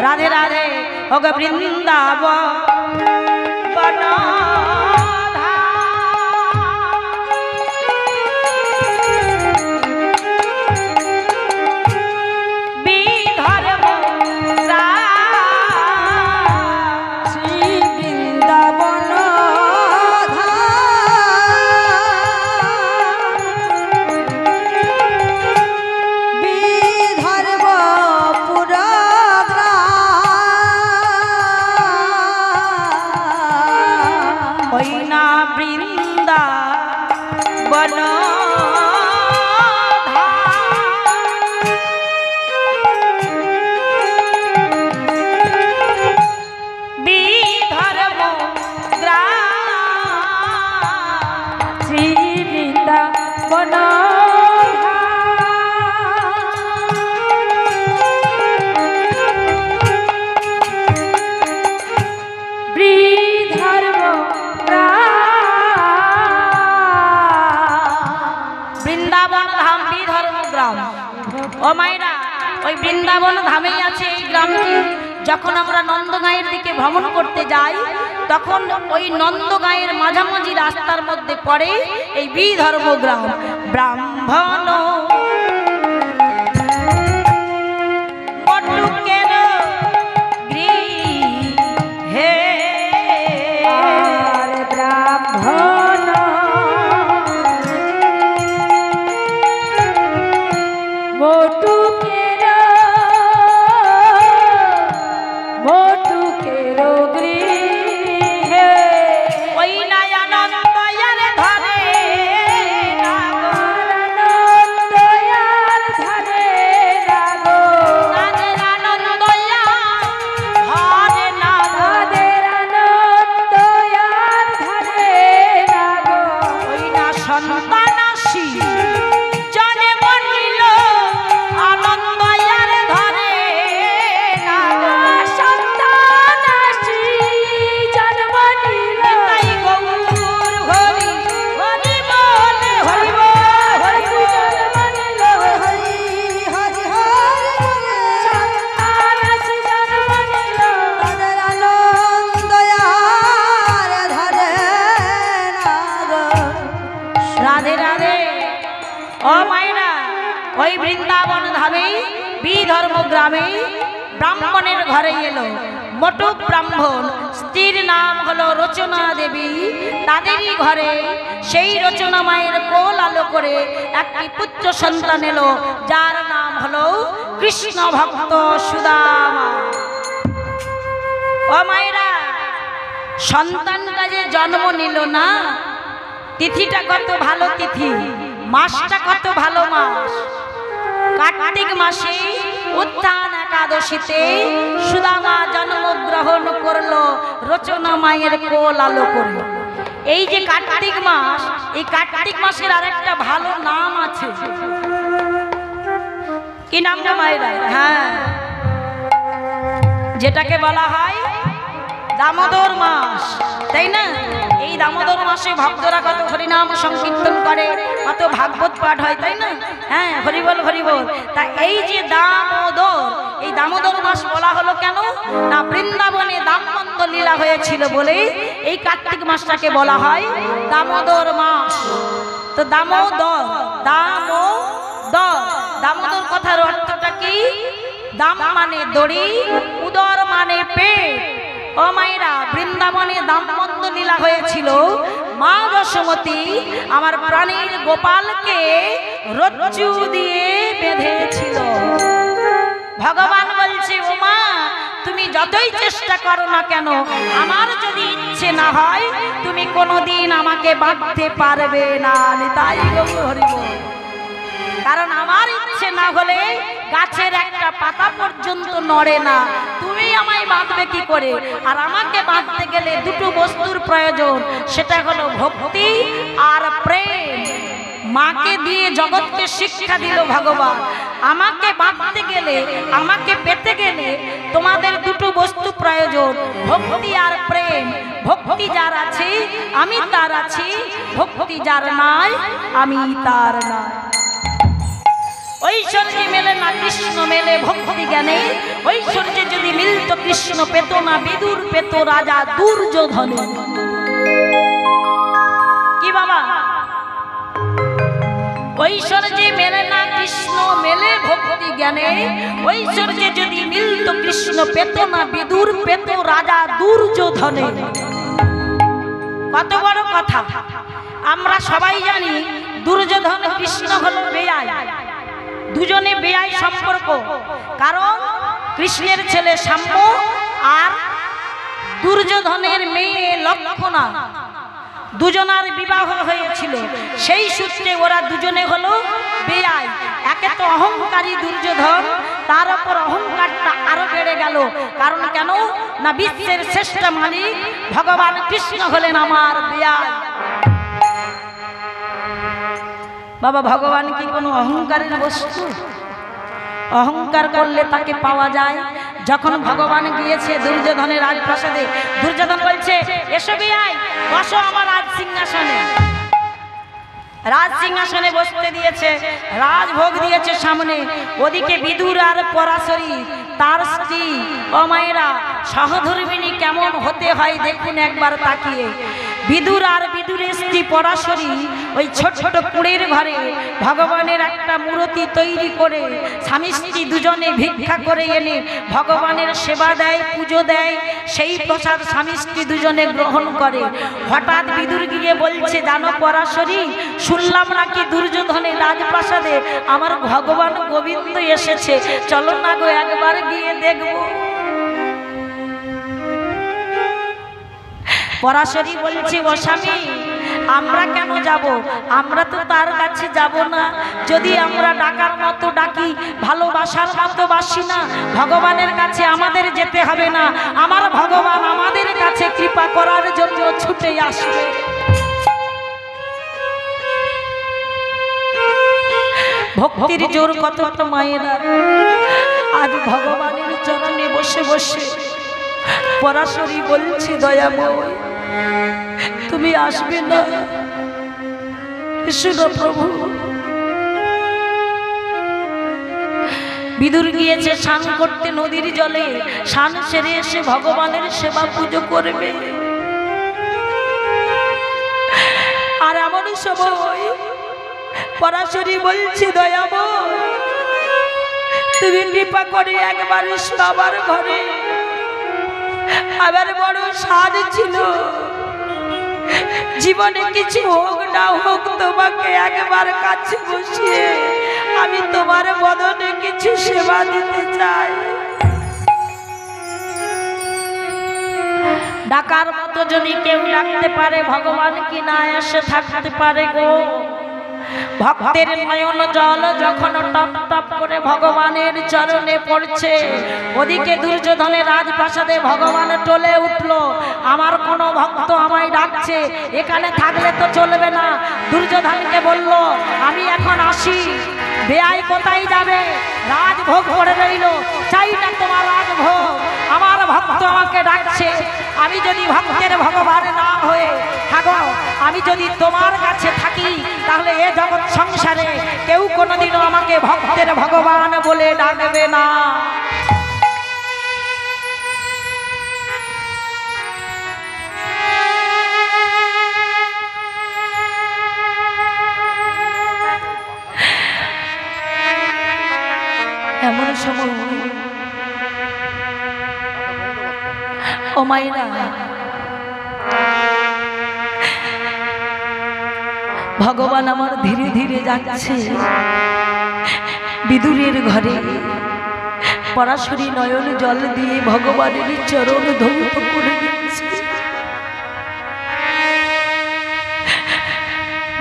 রাধে রাধে ওগ বৃন্দাবন ও মায়েরা ওই বৃন্দাবন ধামেই আছে এই গ্রামটি। যখন আমরা নন্দগাঁয়ের দিকে ভ্রমণ করতে যাই তখন ওই নন্দগাঁয়ের মাঝামাঝি রাস্তার মধ্যে পড়ে এই বিধর্ম গ্রাম। ব্রাহ্মণ ওই বৃন্দাবন ধামে বিধর্ম গ্রামে ব্রাহ্মণের ঘরে এলো মোটক ব্রাহ্মণ। স্ত্রীর নাম হলো রচনা দেবী। তাদেরই ঘরে সেই রচনা মায়ের কোল আলো করে একটি পুত্র সন্তান এলো, যার নাম হলো কৃষ্ণ ভক্ত সুদামা। ও মায়েরা, সন্তানটা যে জন্ম নিল না, তিথিটা কত ভালো তিথি, মাসটা কত ভালো মাস। কার্তিক মাসে উত্থান একাদশীতে সুদামা জন্মগ্রহণ করলো রচনা মায়ের কোল আলো করলো। এই যে কার্তিক মাস, এই কার্তিক মাসের আরেকটা ভালো নাম আছে। কি নাম গো মায়েরা? হ্যাঁ, যেটাকে বলা হয় দামোদর মাস, তাই না? এই দামোদর মাসে ভক্তরা কত হরিনাম সংকীর্তন করে, কত ভাগবত পাঠ হয়, তাই না? হ্যাঁ, হরিবল হরিবল। তা এই যে দামোদর, এই দামোদর মাস বলা হলো কেন না, বৃন্দাবনে দামোদর লীলা হয়েছিল বলে এই কার্তিক মাসটাকে বলা হয় দামোদর মাস। তো দামোদর, দামোদর, দামোদর কথার অর্থটা কি? দাম মানে দড়ি, উদর মানে পেট। ও মায়েরা, বৃন্দাবনে দামোদর লীলা হয়েছিল। মা যশোমতী আমার প্রাণীর গোপালকে রজ্জু দিয়ে বেঁধেছিল। ভগবান বলছে, ও মা, তুমি যতই চেষ্টা করো না কেন, আমার যদি ইচ্ছে না হয় তুমি কোনোদিন আমাকে বাঁধতে পারবে না। তাই হরিব, কারণ আমার ইচ্ছে না হলে গাছের একটা পাতা পর্যন্ত নড়ে না। তুমি আমায় বাঁধবে কি করে? আর আমাকে বাঁধতে গেলে দুটো বস্তুর প্রয়োজন, সেটা হলো ভক্তি আর প্রেম। মাকে দিয়ে জগৎকে শিক্ষা দিল ভগবান। আমাকে বাঁধতে গেলে, আমাকে পেতে গেলে তোমাদের দুটো বস্তু প্রয়োজন, ভক্তি আর প্রেম। ভক্তি যার আছে আমি তার আছি, ভক্তি যার নাই আমি তার নাই। ঐশ্বর্যে মেলে না কৃষ্ণ মেলে ভক্তি জ্ঞানে। ঐশ্বর্যে যদি মিলত কৃষ্ণ পেত না বিদুর, পেত রাজা দুর্যোধন। কি বাবা? ঐশ্বর্যে মেলে না কৃষ্ণ মেলে ভক্তি জ্ঞানে। ঐশ্বর্যে যদি মিলত কৃষ্ণ পেত না বিদুর, পেত রাজা দুর্যোধনে। কত বড় কথা! আমরা সবাই জানি দুর্যোধন কৃষ্ণ হলো বেয়াই, দুজনে বেয়াই সম্পর্ক। কারণ কৃষ্ণের ছেলে সাম্য আর দুর্যোধনের মেয়ে লক্ষণা, দুজনার বিবাহ হয়েছিল। সেই সূত্রে ওরা দুজনে হলো বেয়াই। একে তো অহংকারী দুর্যোধন, তার উপর অহংকারটা আরো বেড়ে গেল। কারণ কেন না বিশ্বের শ্রেষ্ঠ মালিক ভগবান কৃষ্ণ হলেন আমার বেয়াই। বাবা, ভগবান কি কোনো অহংকারের বস্তু? অহংকার করলে তাকে পাওয়া যায়। যখন ভগবান গিয়েছে দুর্যোধনের রাজপ্রাসাদে, দুর্যোধন বলছে, এসো বেয়াই, বসো আমার রাজ সিংহাসনে। রাজ সিংহাসনে বসতে দিয়েছে, রাজভোগ দিয়েছে সামনে। ওদিকে বিদুর আর পরাশরী তার স্ত্রী অমায়েরা সহধর্মিণী কেমন হতে হয় দেখুন একবার তাকিয়ে। বিদুর আর বিদুরের স্ত্রী পরাশরী ওই ছোট ছোট কুঁড়ের ঘরে ভগবানের একটা মূর্তি তৈরি করে স্বামী স্ত্রী দুজনে ভিক্ষা করে এনে ভগবানের সেবা দেয়, পুজো দেয়। সেই প্রসাদ স্বামী স্ত্রী দুজনে গ্রহণ করে। হঠাৎ বিদুর গিয়ে বলছে, জানো পরাশরী, শুনলাম নাকি দুর্যোধনের রাজপ্রাসাদে আমার ভগবান গোবিন্দ এসেছে, চলো না গো একবার গিয়ে দেখবো। পরাশরী বলছে, ও স্বামী, আমরা কেন যাব? আমরা তো তার কাছে যাব না। যদি আমরা ডাকার মতো ডাকি, ভালোবাসার মতো বাসি না, ভগবানের কাছে আমাদের যেতে হবে না। আমার ভগবান আমাদের কাছে কৃপা করার জন্য ছুটে আসবে। ভক্তির জোর কত মায়েরা আজ ভগবানের চরণে বসে বসে পরাশরী বলছি, দয়াময় তুমি আসবে না? শুনো প্রভু। বিদুর গিয়েছে স্নান করতে নদীর জলে, স্নান সেরে এসে ভগবানের সেবা পুজো করবে। আর এমন সময় পরাশরী বলছে, দয়াময় তুমি কৃপা করে একবার এসো আমার ঘরে। আমার বড় সাধ ছিল, জীবনে কিছু হোক না হোক তোমাকে একবার কাছে বসিয়ে আমি তোমার বদনে কিছু সেবা দিতে চাই। ডাকার মতো যদি কেউ ডাকতে পারে, ভগবান কি না এসে থাকতে পারে গো? ভক্তের নয়ন জল যখন টপ টপ করে ভগবানের চরণে পড়ছে, ওদিকে দুর্যোধনের রাজপ্রাসাদে ভগবান টলে উঠল, আমার কোন ভক্ত আমায় ডাকছে, এখানে থাকলে তো চলবে না। দুর্যোধনকে বলল, আমি এখন আসি। বেয়াই কোথায় যাবে? রাজভোগ করে রইল, চাই না তোমার রাজভোগ। আমার ভক্ত আমাকে ডাকছে, আমি যদি ভক্তের ভগবান না হয়ে থাকো, আমি যদি তোমার কাছে থাকি, তাহলে এ জগৎ সংসারে কেউ কোনোদিনও আমাকে ভক্তের ভগবান বলে ডাকবে না। এমন সময় ও মায়েরা, ভগবান আমার ধীরে ধীরে যাচ্ছে বিদুরের ঘরে। পরাশরী নয়ন জল দিয়ে ভগবানের চরণ ধৌত করে দিচ্ছে।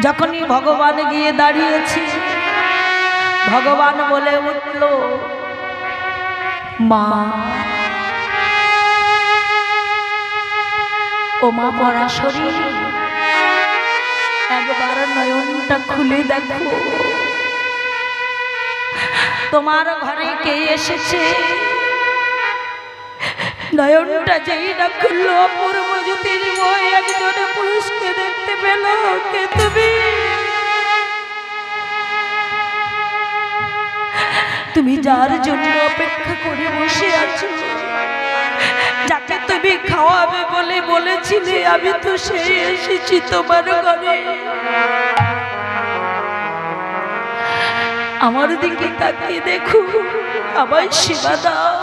যখনই ভগবান গিয়ে দাঁড়িয়েছে, ভগবান বলে উঠল, মা। ও মা পরাশরী, একবার নয়নটা খুলে দেখো, তোমার ঘরে কে এসেছে। নয়নটা যেই না খুললো, অপূর্ব জ্যোতির্ময় একজন পুরুষকে দেখতে পেল। কে তুমি? তুমি যার জন্য অপেক্ষা করে বসে আছো, যাকে তুমি খাওয়াবে বলে বলেছিলে, আমি তো সেই এসেছি তোমার ঘরে। আমার দিকে তাকিয়ে দেখো, আমায় সেবা দাও।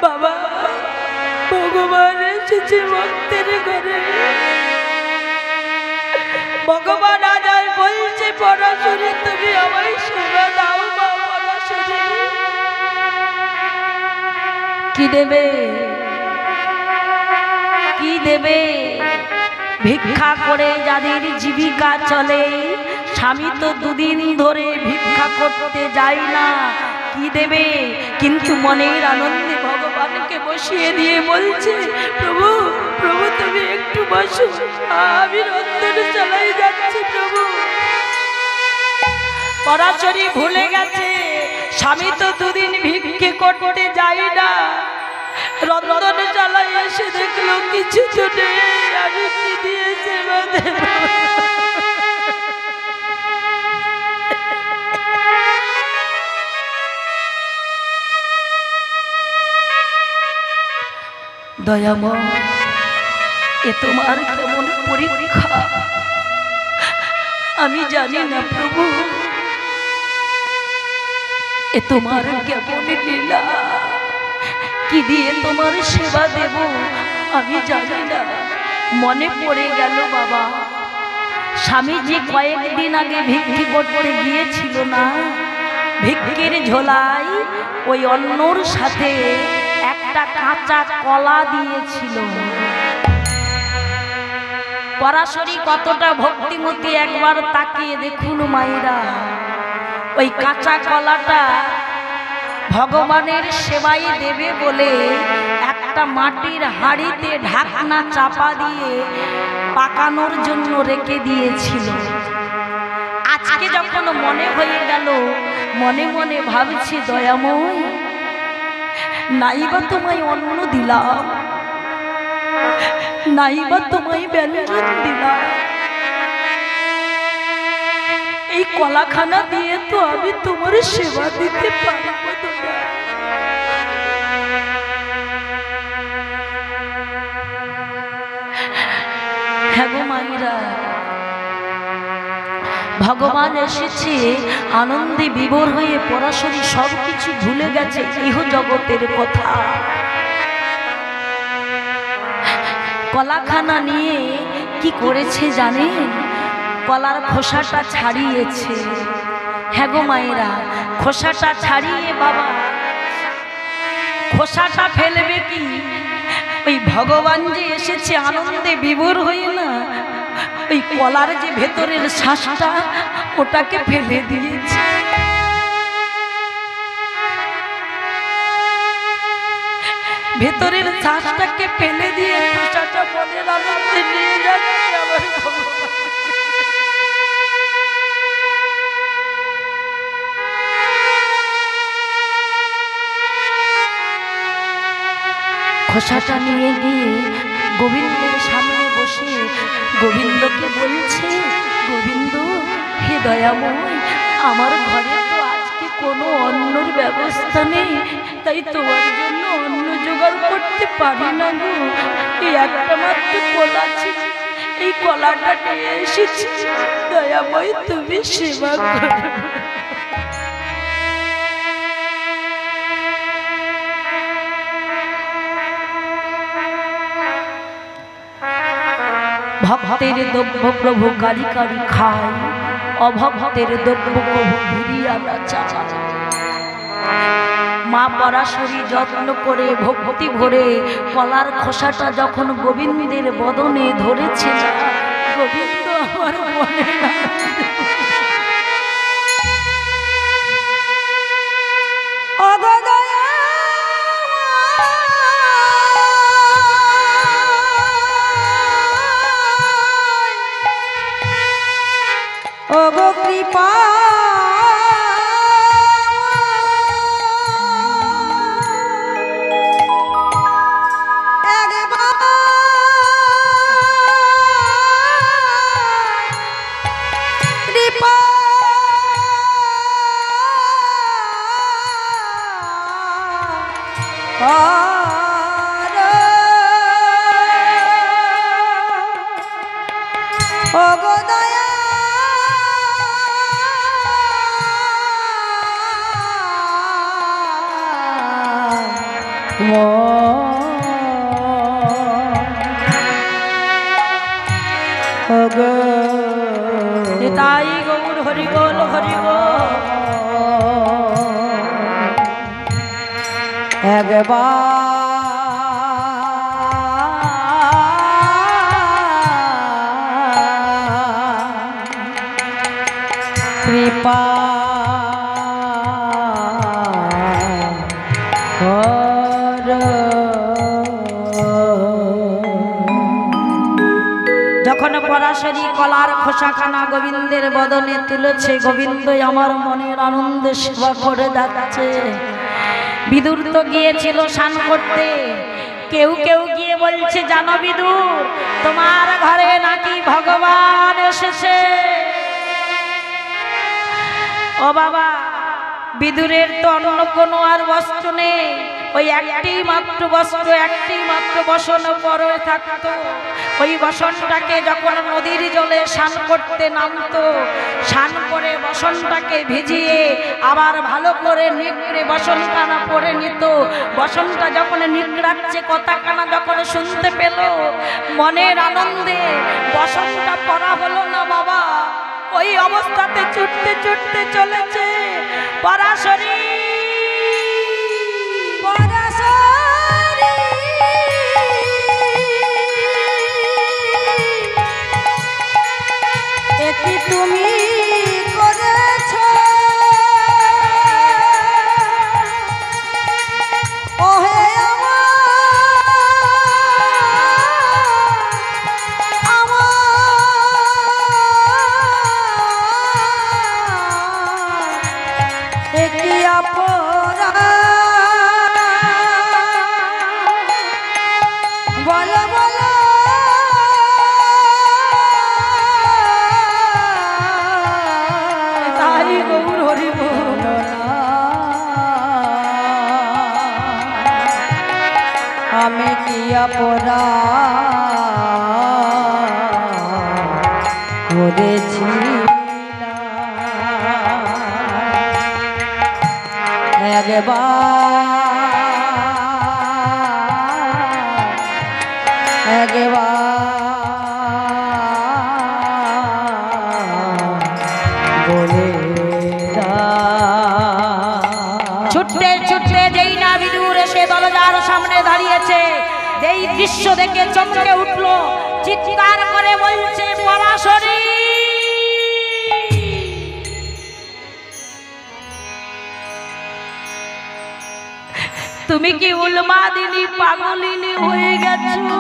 বাবা, ভগবান এসেছে ভক্তের ঘরে। ভগবান আজ বলছে, পরাশরী তুমি আমায় সেবা দাও। মা পরাশরী কি দেবে? কি দেবে? ভিক্ষা করে যাদের জীবিকা চলে, স্বামী তো দুদিন ধরে ভিক্ষা করতে যায় না, কি দেবে? কিন্তু মনের আনন্দে ভগবানকে বসিয়ে দিয়ে বলছে, প্রভু প্রভু তুমি একটু বসো, আমি রন্ধন চালাই যাচ্ছি। প্রভু পরাশরী ভুলে গেছে, স্বামী তো দুদিন ভিক্ষে করতে যায় না, রন্ধন চালাই এসে দেখলো কিছু তো নেই, আমি কি দিয়েছে দয়াময়, এ তোমার কেমন পরীক্ষা আমি জানি না প্রভু, এ তোমার কেমন লীলা, কি দিয়ে তোমার সেবা দেব আমি জানি না। মনে পড়ে গেল বাবা, স্বামীজি কয়েকদিন আগে ভিক্ষি করতে গিয়েছিল না, ভিক্ষের ঝোলায় ওই অন্নর সাথে একটা কাঁচা কলা দিয়েছিল। পরাশরী কতটা ভক্তিমতী একবার তাকিয়ে দেখুন মায়েরা, ওই কাঁচা কলাটা ভগবানের সেবায় দেবে বলে একটা মাটির হাঁড়িতে ঢাকনা চাপা দিয়ে পাকানোর জন্য রেখে দিয়েছিল। আজকে যখন মনে হয়ে গেল, মনে মনে ভাবছি দয়াময়, নাইবা তোমায় অন্ন দিলাম, নাইবা তোমায় ব্যঞ্জন দিলাম, এই কলাখানা দিয়ে তো আমি তোমার সেবা দিতে পারবো না। হ্যাঁ গো মায়েরা, ভগবান এসেছে আনন্দে বিভোর হয়ে, পরাশরী সবকিছু ভুলে গেছে ইহ জগতের কথা। কলাখানা নিয়ে কি করেছে জানেন? কলার খোসাটা ছাড়িয়েছে। হ্যাঁ গো মায়েরা, খোসাটা ছাড়িয়ে বাবা খোসাটা ফেলবে কি? ওই ভগবান যে এসেছে আনন্দে বিভোর হয়ে না, ওই কলার যে ভেতরের শ্বাসটা ওটাকে ফেলে দিয়েছে। ভেতরের শ্বাসটাকে ফেলে দিয়ে খোসাটা মনের আনন্দে নিয়ে যাচ্ছে আমার ভগবান। খোসাটা নিয়ে গিয়ে গোবিন্দের সামনে বসে গোবিন্দকে বলছে, গোবিন্দ হে দয়াময়, আমার ঘরে তো আজকে কোনো অন্নর ব্যবস্থা নেই, তাই তোমার জন্য অন্ন জোগাড় করতে পারি না গো। এই একটা মাত্র কলা ছিল, এই কলাটা নিয়ে এসেছি, দয়াময় তুমি সেবা করো। ভক্তের দ্রব্য প্রভু কারি কারি খায়, অভক্তের দ্রব্য প্রভু ভিড়িয়া না চায়। মা পরাশরী যত্ন করে ভক্তি ভরে কলার খোসাটা যখন গোবিন্দের বদনে ধরেছে, গোবিন্দ আমার মনে ওগো কৃপা তাই গৌর হরি বল হরি বল। কৃপা যখন পরাশরী কলার খোসাখানা গোবিন্দের বদনে তুলেছে, গোবিন্দ আমার মনের আনন্দে সেবা করে যাচ্ছে। বিদুর তো গিয়েছিল স্নান করতে, কেউ কেউ গিয়ে বলছে জানো বিদুর, তোমার ঘরে নাকি ভগবান এসেছে। ও বাবা, বিদুরের তো অন্য কোনো আর বস্ত্র নেই, ওই একটি মাত্র বস্ত্র, একটি মাত্র বসন পরে থাকতো। ওই বসনটাকে যখন নদীর জলে স্নান করতে নামতো, স্নান করে বসনটাকে ভিজিয়ে আবার ভালো করে নিকড়ে বসনখানা পরে নিত। বসনটা যখন নিকড়াচ্ছে কথাখানা যখন শুনতে পেল, মনের আনন্দে বসনটা পরা হলো না বাবা, ওই অবস্থাতে ছুটতে ছুটতে চলেছে পরাশরী। কি তুমি করেছ ওহে কি অপরাধ বলো বলো আমি কি অপরাধ করেছি বলে ছুটতে ছুটতে যেই না বিদুর এসে দরজার সামনে দাঁড়িয়েছে, যেই দৃশ্য দেখে চমকে উঠলো, চিৎকার করে বলছে পরাশরী, তুমি কি উন্মাদিনী পাগলিনী হয়ে গেছো?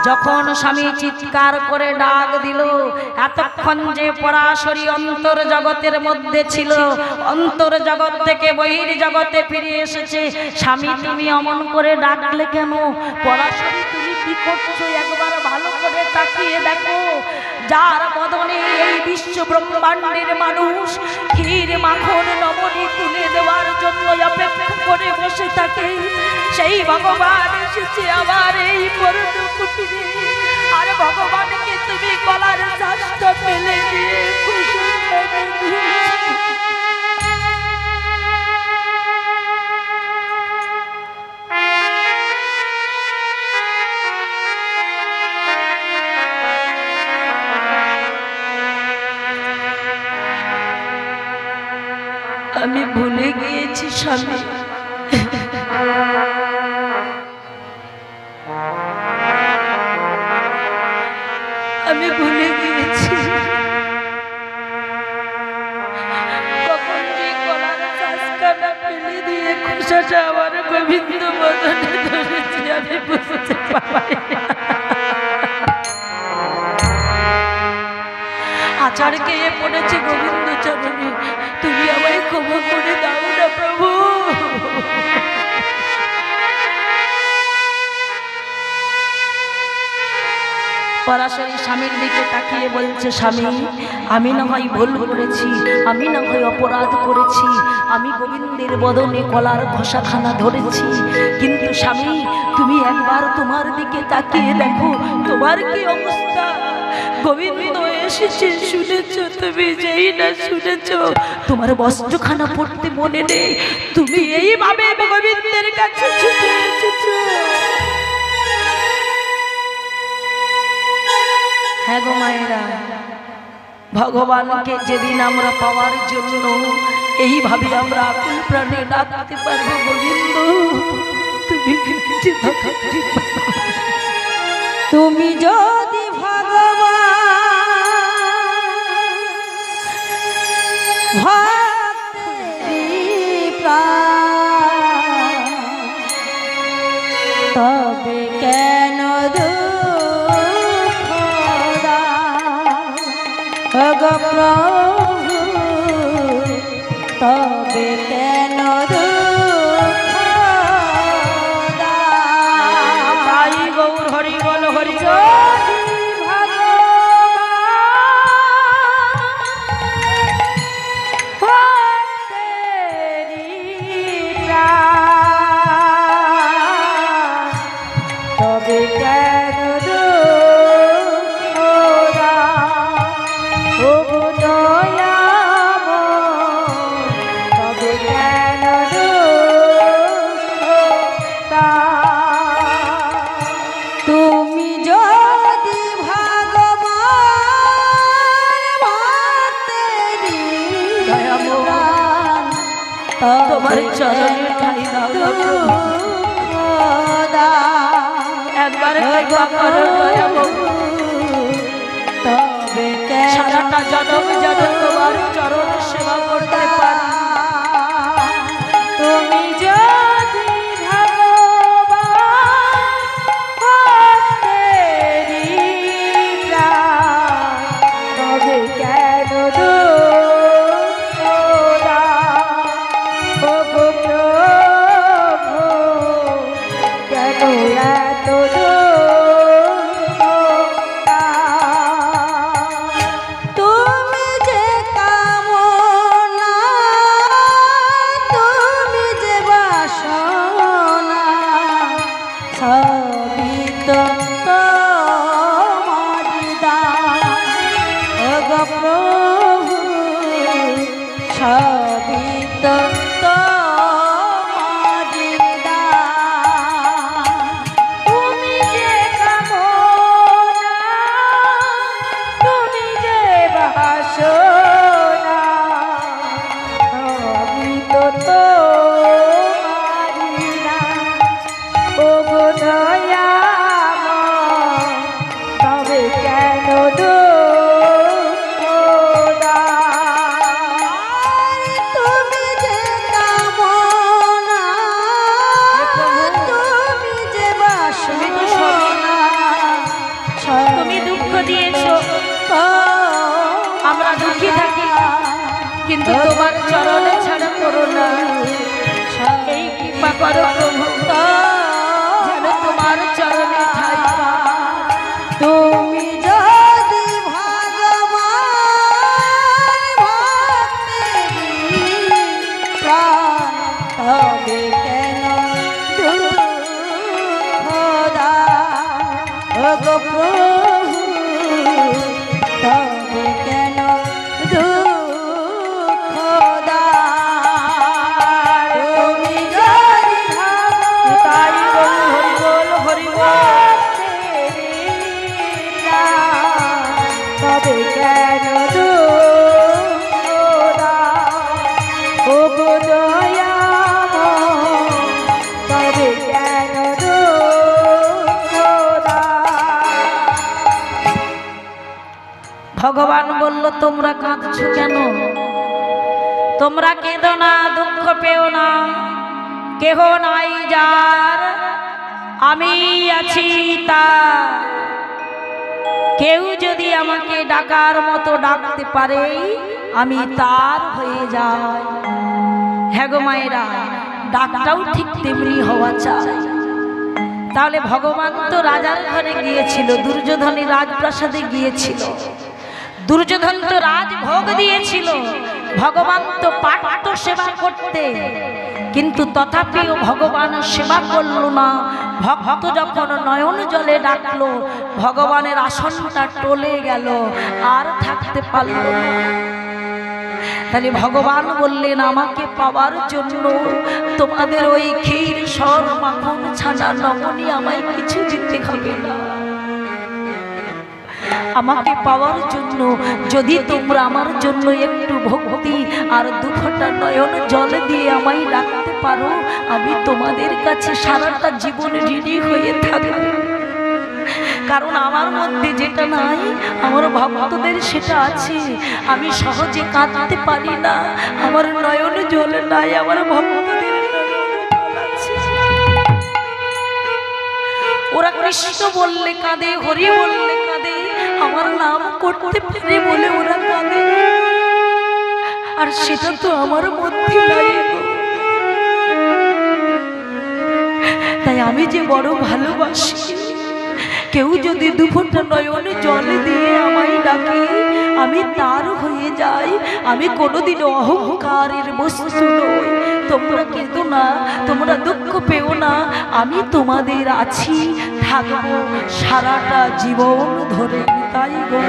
যখন স্বামী চিৎকার করে ডাক দিল, এতক্ষণ যে পরাশরী অন্তর জগতের মধ্যে ছিল, অন্তর জগৎ থেকে বহির জগতে ফিরে এসেছে। স্বামী তুমি অমন করে ডাকলে কেন? পরাশরী তুমি কি করছো? একবার ভালো করে তাকিয়ে দেখো, যার বদনে এই বিশ্ব ব্রহ্মাণ্ডের মানুষ ক্ষীর মাখন নবনী তুলে দেওয়ার জন্য অপেক্ষা করে বসে থাকে, সেই ভগবান এসেছে আবার এই পরম কুটিরে। আর ভগবানকে তুমি গলার চাষটা ফেলে দিয়ে খুশি আমি ভুলে গিয়েছি স্বামী, আমি ভুলে গিয়েছি। কখন যে গলার শ্বাসখানা ফেলে দিয়ে খোসাটা আমার গোবিন্দ বদনে ধরেছি আমি বুঝতে পারি। আচার খেয়ে পড়েছে গোবিন্দ চরণে, তুমি আমায় ক্ষমা করে দাও না প্রভু। পরাশরী স্বামীর দিকে তাকিয়ে বলছে, স্বামী আমি না হয় ভুল করেছি, আমি না হয় অপরাধ করেছি, আমি গোবিন্দের বদনে কলার ঘষাখানা ধরেছি, কিন্তু স্বামী তুমি একবার তোমার দিকে তাকিয়ে দেখো তোমার কি অবস্থা। গোবিন্দ এসেছে শুনেছ, তুমি যেই না শুনেছ তোমার বস্ত্রখানা পড়তে মনে নেই, তুমি এইভাবে গোবিন্দের কাছে ছুটে এসেছো। হ্যাঁ গো মায়েরা, ভগবানকে যেদিন আমরা পাওয়ার জন্য এইভাবে আমরা আকুল প্রাণে ডাকতে পারবো, গোবিন্দ তুমি যদি তবে কেন দুঃখ দাও প্রভু, তবে কেন দুঃখ দাও। তাই গৌর হরি বল হরি তবে কেন দুঃখ দাও দয়াময়, তবে কেন দুঃখ দাও। তুমি যদি ভগবান ভক্তেরই প্রাণ, তোমার চরণে ঠাই দাও একবার কৃপা করো দয়াময়, তবে সারাটা জনম যেন তোমার চরণ সেবা করতে পারি। তুমি যদি ভগবান ভক্তেরই প্রাণ, তবে কেন দুঃখ দাও প্রভু, কেন এত দুঃখ দাও। তুমি যে কামনা, তুমি যে বাসনা, সবই তো তোমারই দান গো প্রভু, সবই তো তোমারই দান। তুমি যে কামনা, তুমি যে বাসনা, সবই তো তোমারই দান ও গো দয়াময়, তবে কেন দুঃখ দাও। তুমি যে কামনা, তুমি যে বাসনা, তুমি দুঃখ দিয়েছো, আমরা দুঃখী থাকি, কিন্তু তোমার চরণে ছাড়া করো না। এই কৃপা করো প্রভু, যেন তোমার চরণে ঠাই পাই। তুমি যদি ভগবান ভক্তেরই প্রাণ, তবে কেন দুঃখ দাও গো প্রভু, তবে কেন দুঃখ দাও। তুমি যদি তাই বল হরি বল হরি বল, তবে কেন দুঃখ দাও ও গো দয়াময়, তবে কেন দুঃখ দাও। ভগবান বলল তোমরা কাঁদছো কেন? তোমরা কেঁদো না, দুঃখ পেও না, কেহ নাই যার আমি আছি তার। কেউ যদি আমাকে ডাকার মতো ডাকতে পারে আমি তার হয়ে যাই। হ্যাঁ গো মায়েরা, ডাকটাও ঠিক তেমনি হওয়া চাই। তাহলে ভগবান তো রাজার ঘরে গিয়েছিল, দুর্যোধনের রাজপ্রাসাদে গিয়েছিল, দুর্যোধন তো রাজভোগ দিয়েছিল, ভগবান তো পার্থ সেবা করতে, কিন্তু তথাপিও ভগবান সেবা করল না। ভক্ত যখন নয়ন জলে ডাকলো, ভগবানের আসনটা টলে গেল, আর থাকতে পারল না। তাহলে ভগবান বললেন, আমাকে পাওয়ার জন্য তোমাদের ওই ক্ষীর সর মাখন ছানা নমনি আমায় কিছু দিতে হবে না। আমাকে পাওয়ার জন্য যদি তোমরা আমার জন্য একটু ভক্তি আর দুফোঁটা নয়ন জল দিয়ে আমায় ডাকতে পারো, আমি তোমাদের কাছে সারাটা জীবন ঋণী হয়ে থাকব। কারণ আমার মধ্যে যেটা নাই আমার ভক্তদের সেটা আছে। আমি সহজে কাঁদতে পারি না, আমার নয়ন জল নাই, আমার ভক্তদের ওরা কৃষ্ণ বললে কাঁদে, হরি বললে কাঁদে, আমার নাম করতে পারে বলে ওরা কাঁদে, আর সেটা তো আমার মধ্যে নাই। তাই আমি যে বড় ভালোবাসি, কেউ যদি দুফোঁটা নয়নে জল দিয়ে আমায় ডাকে, আমি তার হয়ে যাই। আমি কোনোদিনও অহংকারের বস্তু নই। তোমরা কেঁদো না, তোমরা দুঃখ পেও না, আমি তোমাদের আছি, থাকবো সারাটা জীবন ধরে। তাই গো,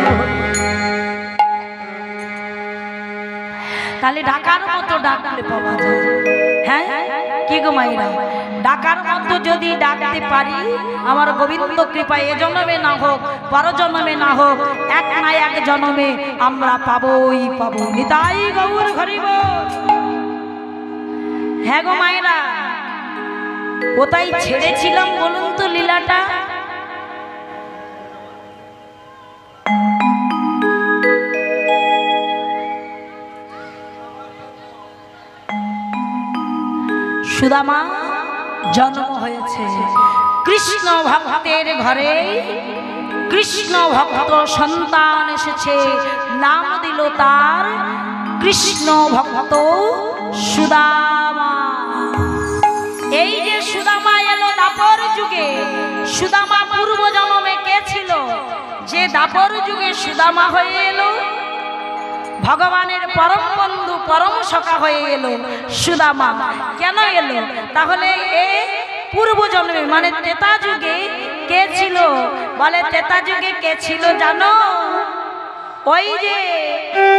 তাহলে ডাকার মতো ডাকলে পাওয়া যায়। হ্যাঁ কি গো মাইরা, ডাকার মতো যদি ডাকতে পারি, আমার গোবিন্দ কৃপা এ জন্মে না হোক, পর জন্মে না হোক, এক না এক জন্মে আমরা পাবোই পাবো। নিতাই গৌর হরি বল। হ্যাঁ গো মায়েরা, কোথায় ছেড়েছিলাম বলুন তো লীলাটা? সুদামা জন্ম হয়েছে কৃষ্ণ ভক্তের ঘরে, কৃষ্ণ ভক্ত সন্তান এসেছে, নাম দিল তার কৃষ্ণ ভক্ত সুদামা। এই যে সুদামা এলো দাপর যুগে, সুদামা পূর্ব জন্মে কে ছিল যে দাপর যুগে সুদামা হয়ে এলো? ভগবানের পরম বন্ধু, পরম সখা হয়ে এলো সুদামা। কেন এলো? তাহলে এ পূর্ব জন্মে মানে ত্রেতা যুগে কে ছিল? বলে ত্রেতা যুগে কে ছিল জানো? ওই যে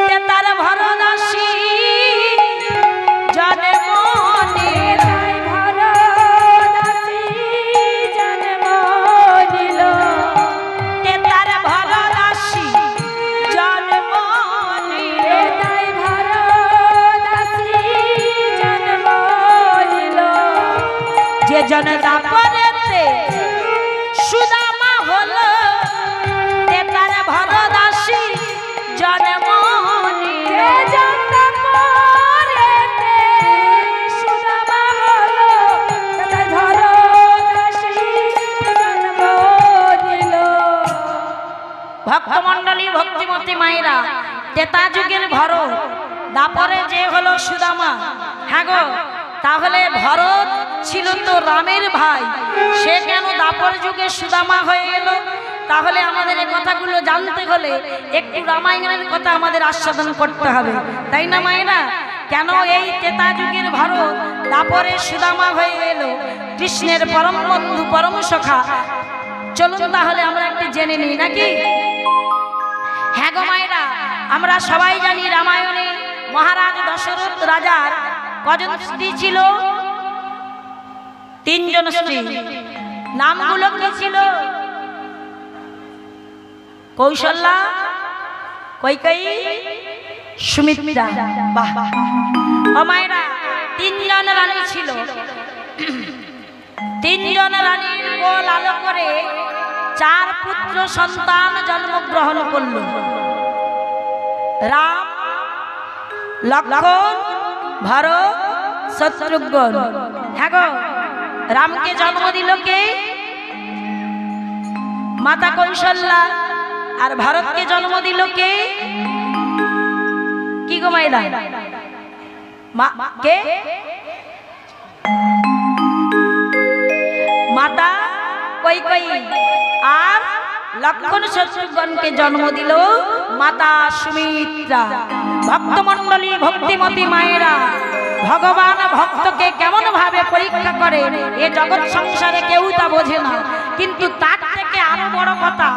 ত্রেতার ভরদাসী জনমনির, জন দাপরেতে সুদামা হলো ত্রেতার ভরদাসী জনমনি। জন দাপরেতে সুদামা হলো ত্রেতার ভরদাসী জনমনি। ভক্তমণ্ডলী, ভক্তিমতী মায়েরা, ত্রেতা যুগের ভরত, দাপরে যে হলো সুদামা। হ্যাঁ গো, তাহলে ভরত ছিল তো রামের ভাই, সে কেন দাপর যুগে সুদামা হয়ে এলো? তাহলে আমাদের এই কথাগুলো জানতে হলে একটু রামায়ণের কথা আমাদের আস্বাদন করতে হবে, তাই না মায়েরা? কেন এই ত্রেতা যুগের ভরত দাপরে সুদামা হয়ে এলো, কৃষ্ণের পরম বন্ধু, পরম সখা? চলুন তাহলে আমরা একটু জেনে নিই নাকি? হ্যাঁ গো মায়েরা, আমরা সবাই জানি রামায়ণে মহারাজ দশরথ রাজার কজন স্ত্রী ছিল? 3 জন স্ত্রী। নামগুলো কি ছিল? কৌশল্যা, কৈকেয়ী, সুমিত্রা। বাহ! ও মায়েরা, 3 জন রানী ছিল। 3 জন রানীর কোল আলো করে 4 পুত্র সন্তান জন্মগ্রহণ করল। রাম, লক্ষ্মণ, ভরত, শত্রুঘ্ন। হ্যাঁ গো, রামকে জন্ম দিল কে? মাতা কৌশল্যা। আর ভরতকে জন্ম দিল কে? কি গো মায়েরা? কে? মাতা কৈকেয়ী আর লক্ষণ শত্রুঘ্নকে জন্ম দিল মাতা সুমিত্রা। ভক্তমণ্ডলী, ভক্তিমতী মায়েরা, ভগবান ভক্তকে কেমন ভাবে পরীক্ষা করে এ জগৎ সংসারে কেউ তা বোঝে না। কিন্তু তার থেকে আরো বড় কথা,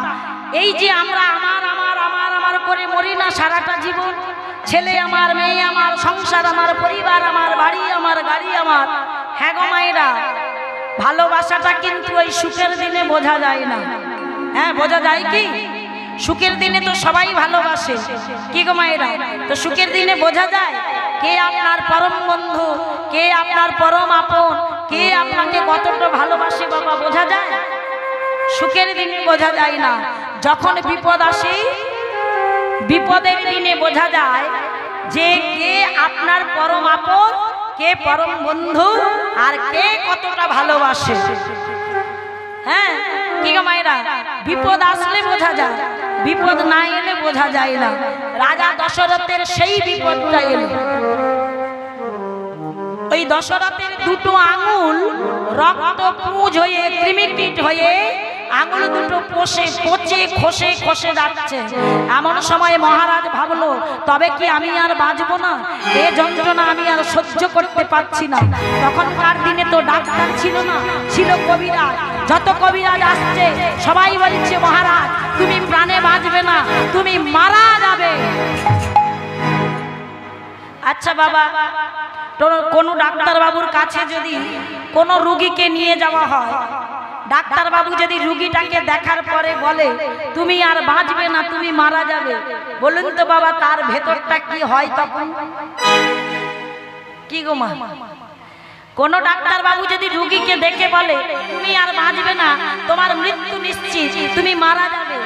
এই যে আমরা আমার আমার আমার আমার করে মরি না সারাটা জীবন, ছেলে আমার, মেয়ে আমার, সংসার আমার, পরিবার আমার, বাড়ি আমার, গাড়ি আমার। হ্যাঁ গো মায়েরা, ভালোবাসাটা কিন্তু ওই সুখের দিনে বোঝা যায় না। হ্যাঁ, বোঝা যায় কি? সুখের দিনে তো সবাই ভালোবাসে, কি গো মায়েরা? তো সুখের দিনে বোঝা যায় কে আপনার পরম বন্ধু, কে আপনার পরম আপন, কে আপনাকে কতটা ভালোবাসে বাবা, বোঝা যায়? সুখের দিনে বোঝা যায় না। যখন বিপদ আসে, বিপদের দিনে বোঝা যায় যে কে আপনার পরম আপন, কে পরম বন্ধু, আর কে কতটা ভালোবাসে। হ্যাঁ, কি গো মায়েরা? বিপদ আসলে বোঝা যায়, বিপদ না এলে বোঝা যায় না। রাজা দশরথের সেই বিপদটা এলো। ওই দশরথের দুটো আঙুল রক্ত পুঁজ হয়ে, কৃমিকীট হয়ে আঙুল দুটো পচে খসে খসে যাচ্ছে। এমন সময় মহারাজ ভাবলো, তবে কি আমি আর বাঁচবো না? এ যন্ত্রণা আমি আর সহ্য করতে পারছি না। তখনকার দিনে তো ডাক্তার ছিল না, ছিল কবিরাজ। যত কবিরাজ আসছে সবাই বলছে, মহারাজ তুমি প্রাণে বাঁচবে না, তুমি মারা যাবে। আচ্ছা বাবা, কোনো ডাক্তার বাবুর কাছে যদি কোনো রোগীকে নিয়ে যাওয়া হয়, ডাক্তার বাবু যদি রোগীটাকে দেখার পরে বলে তুমি আর বাঁচবে না, তুমি মারা যাবে, বলুন তো বাবা তার ভেতরটা কি হয় তখন? কি গো মা? কোন ডাক্তার বাবু যদি রোগীকে দেখে বলে তুমি আর বাঁচবে না, তোমার মৃত্যু নিশ্চিত, তুমি মারা যাবে,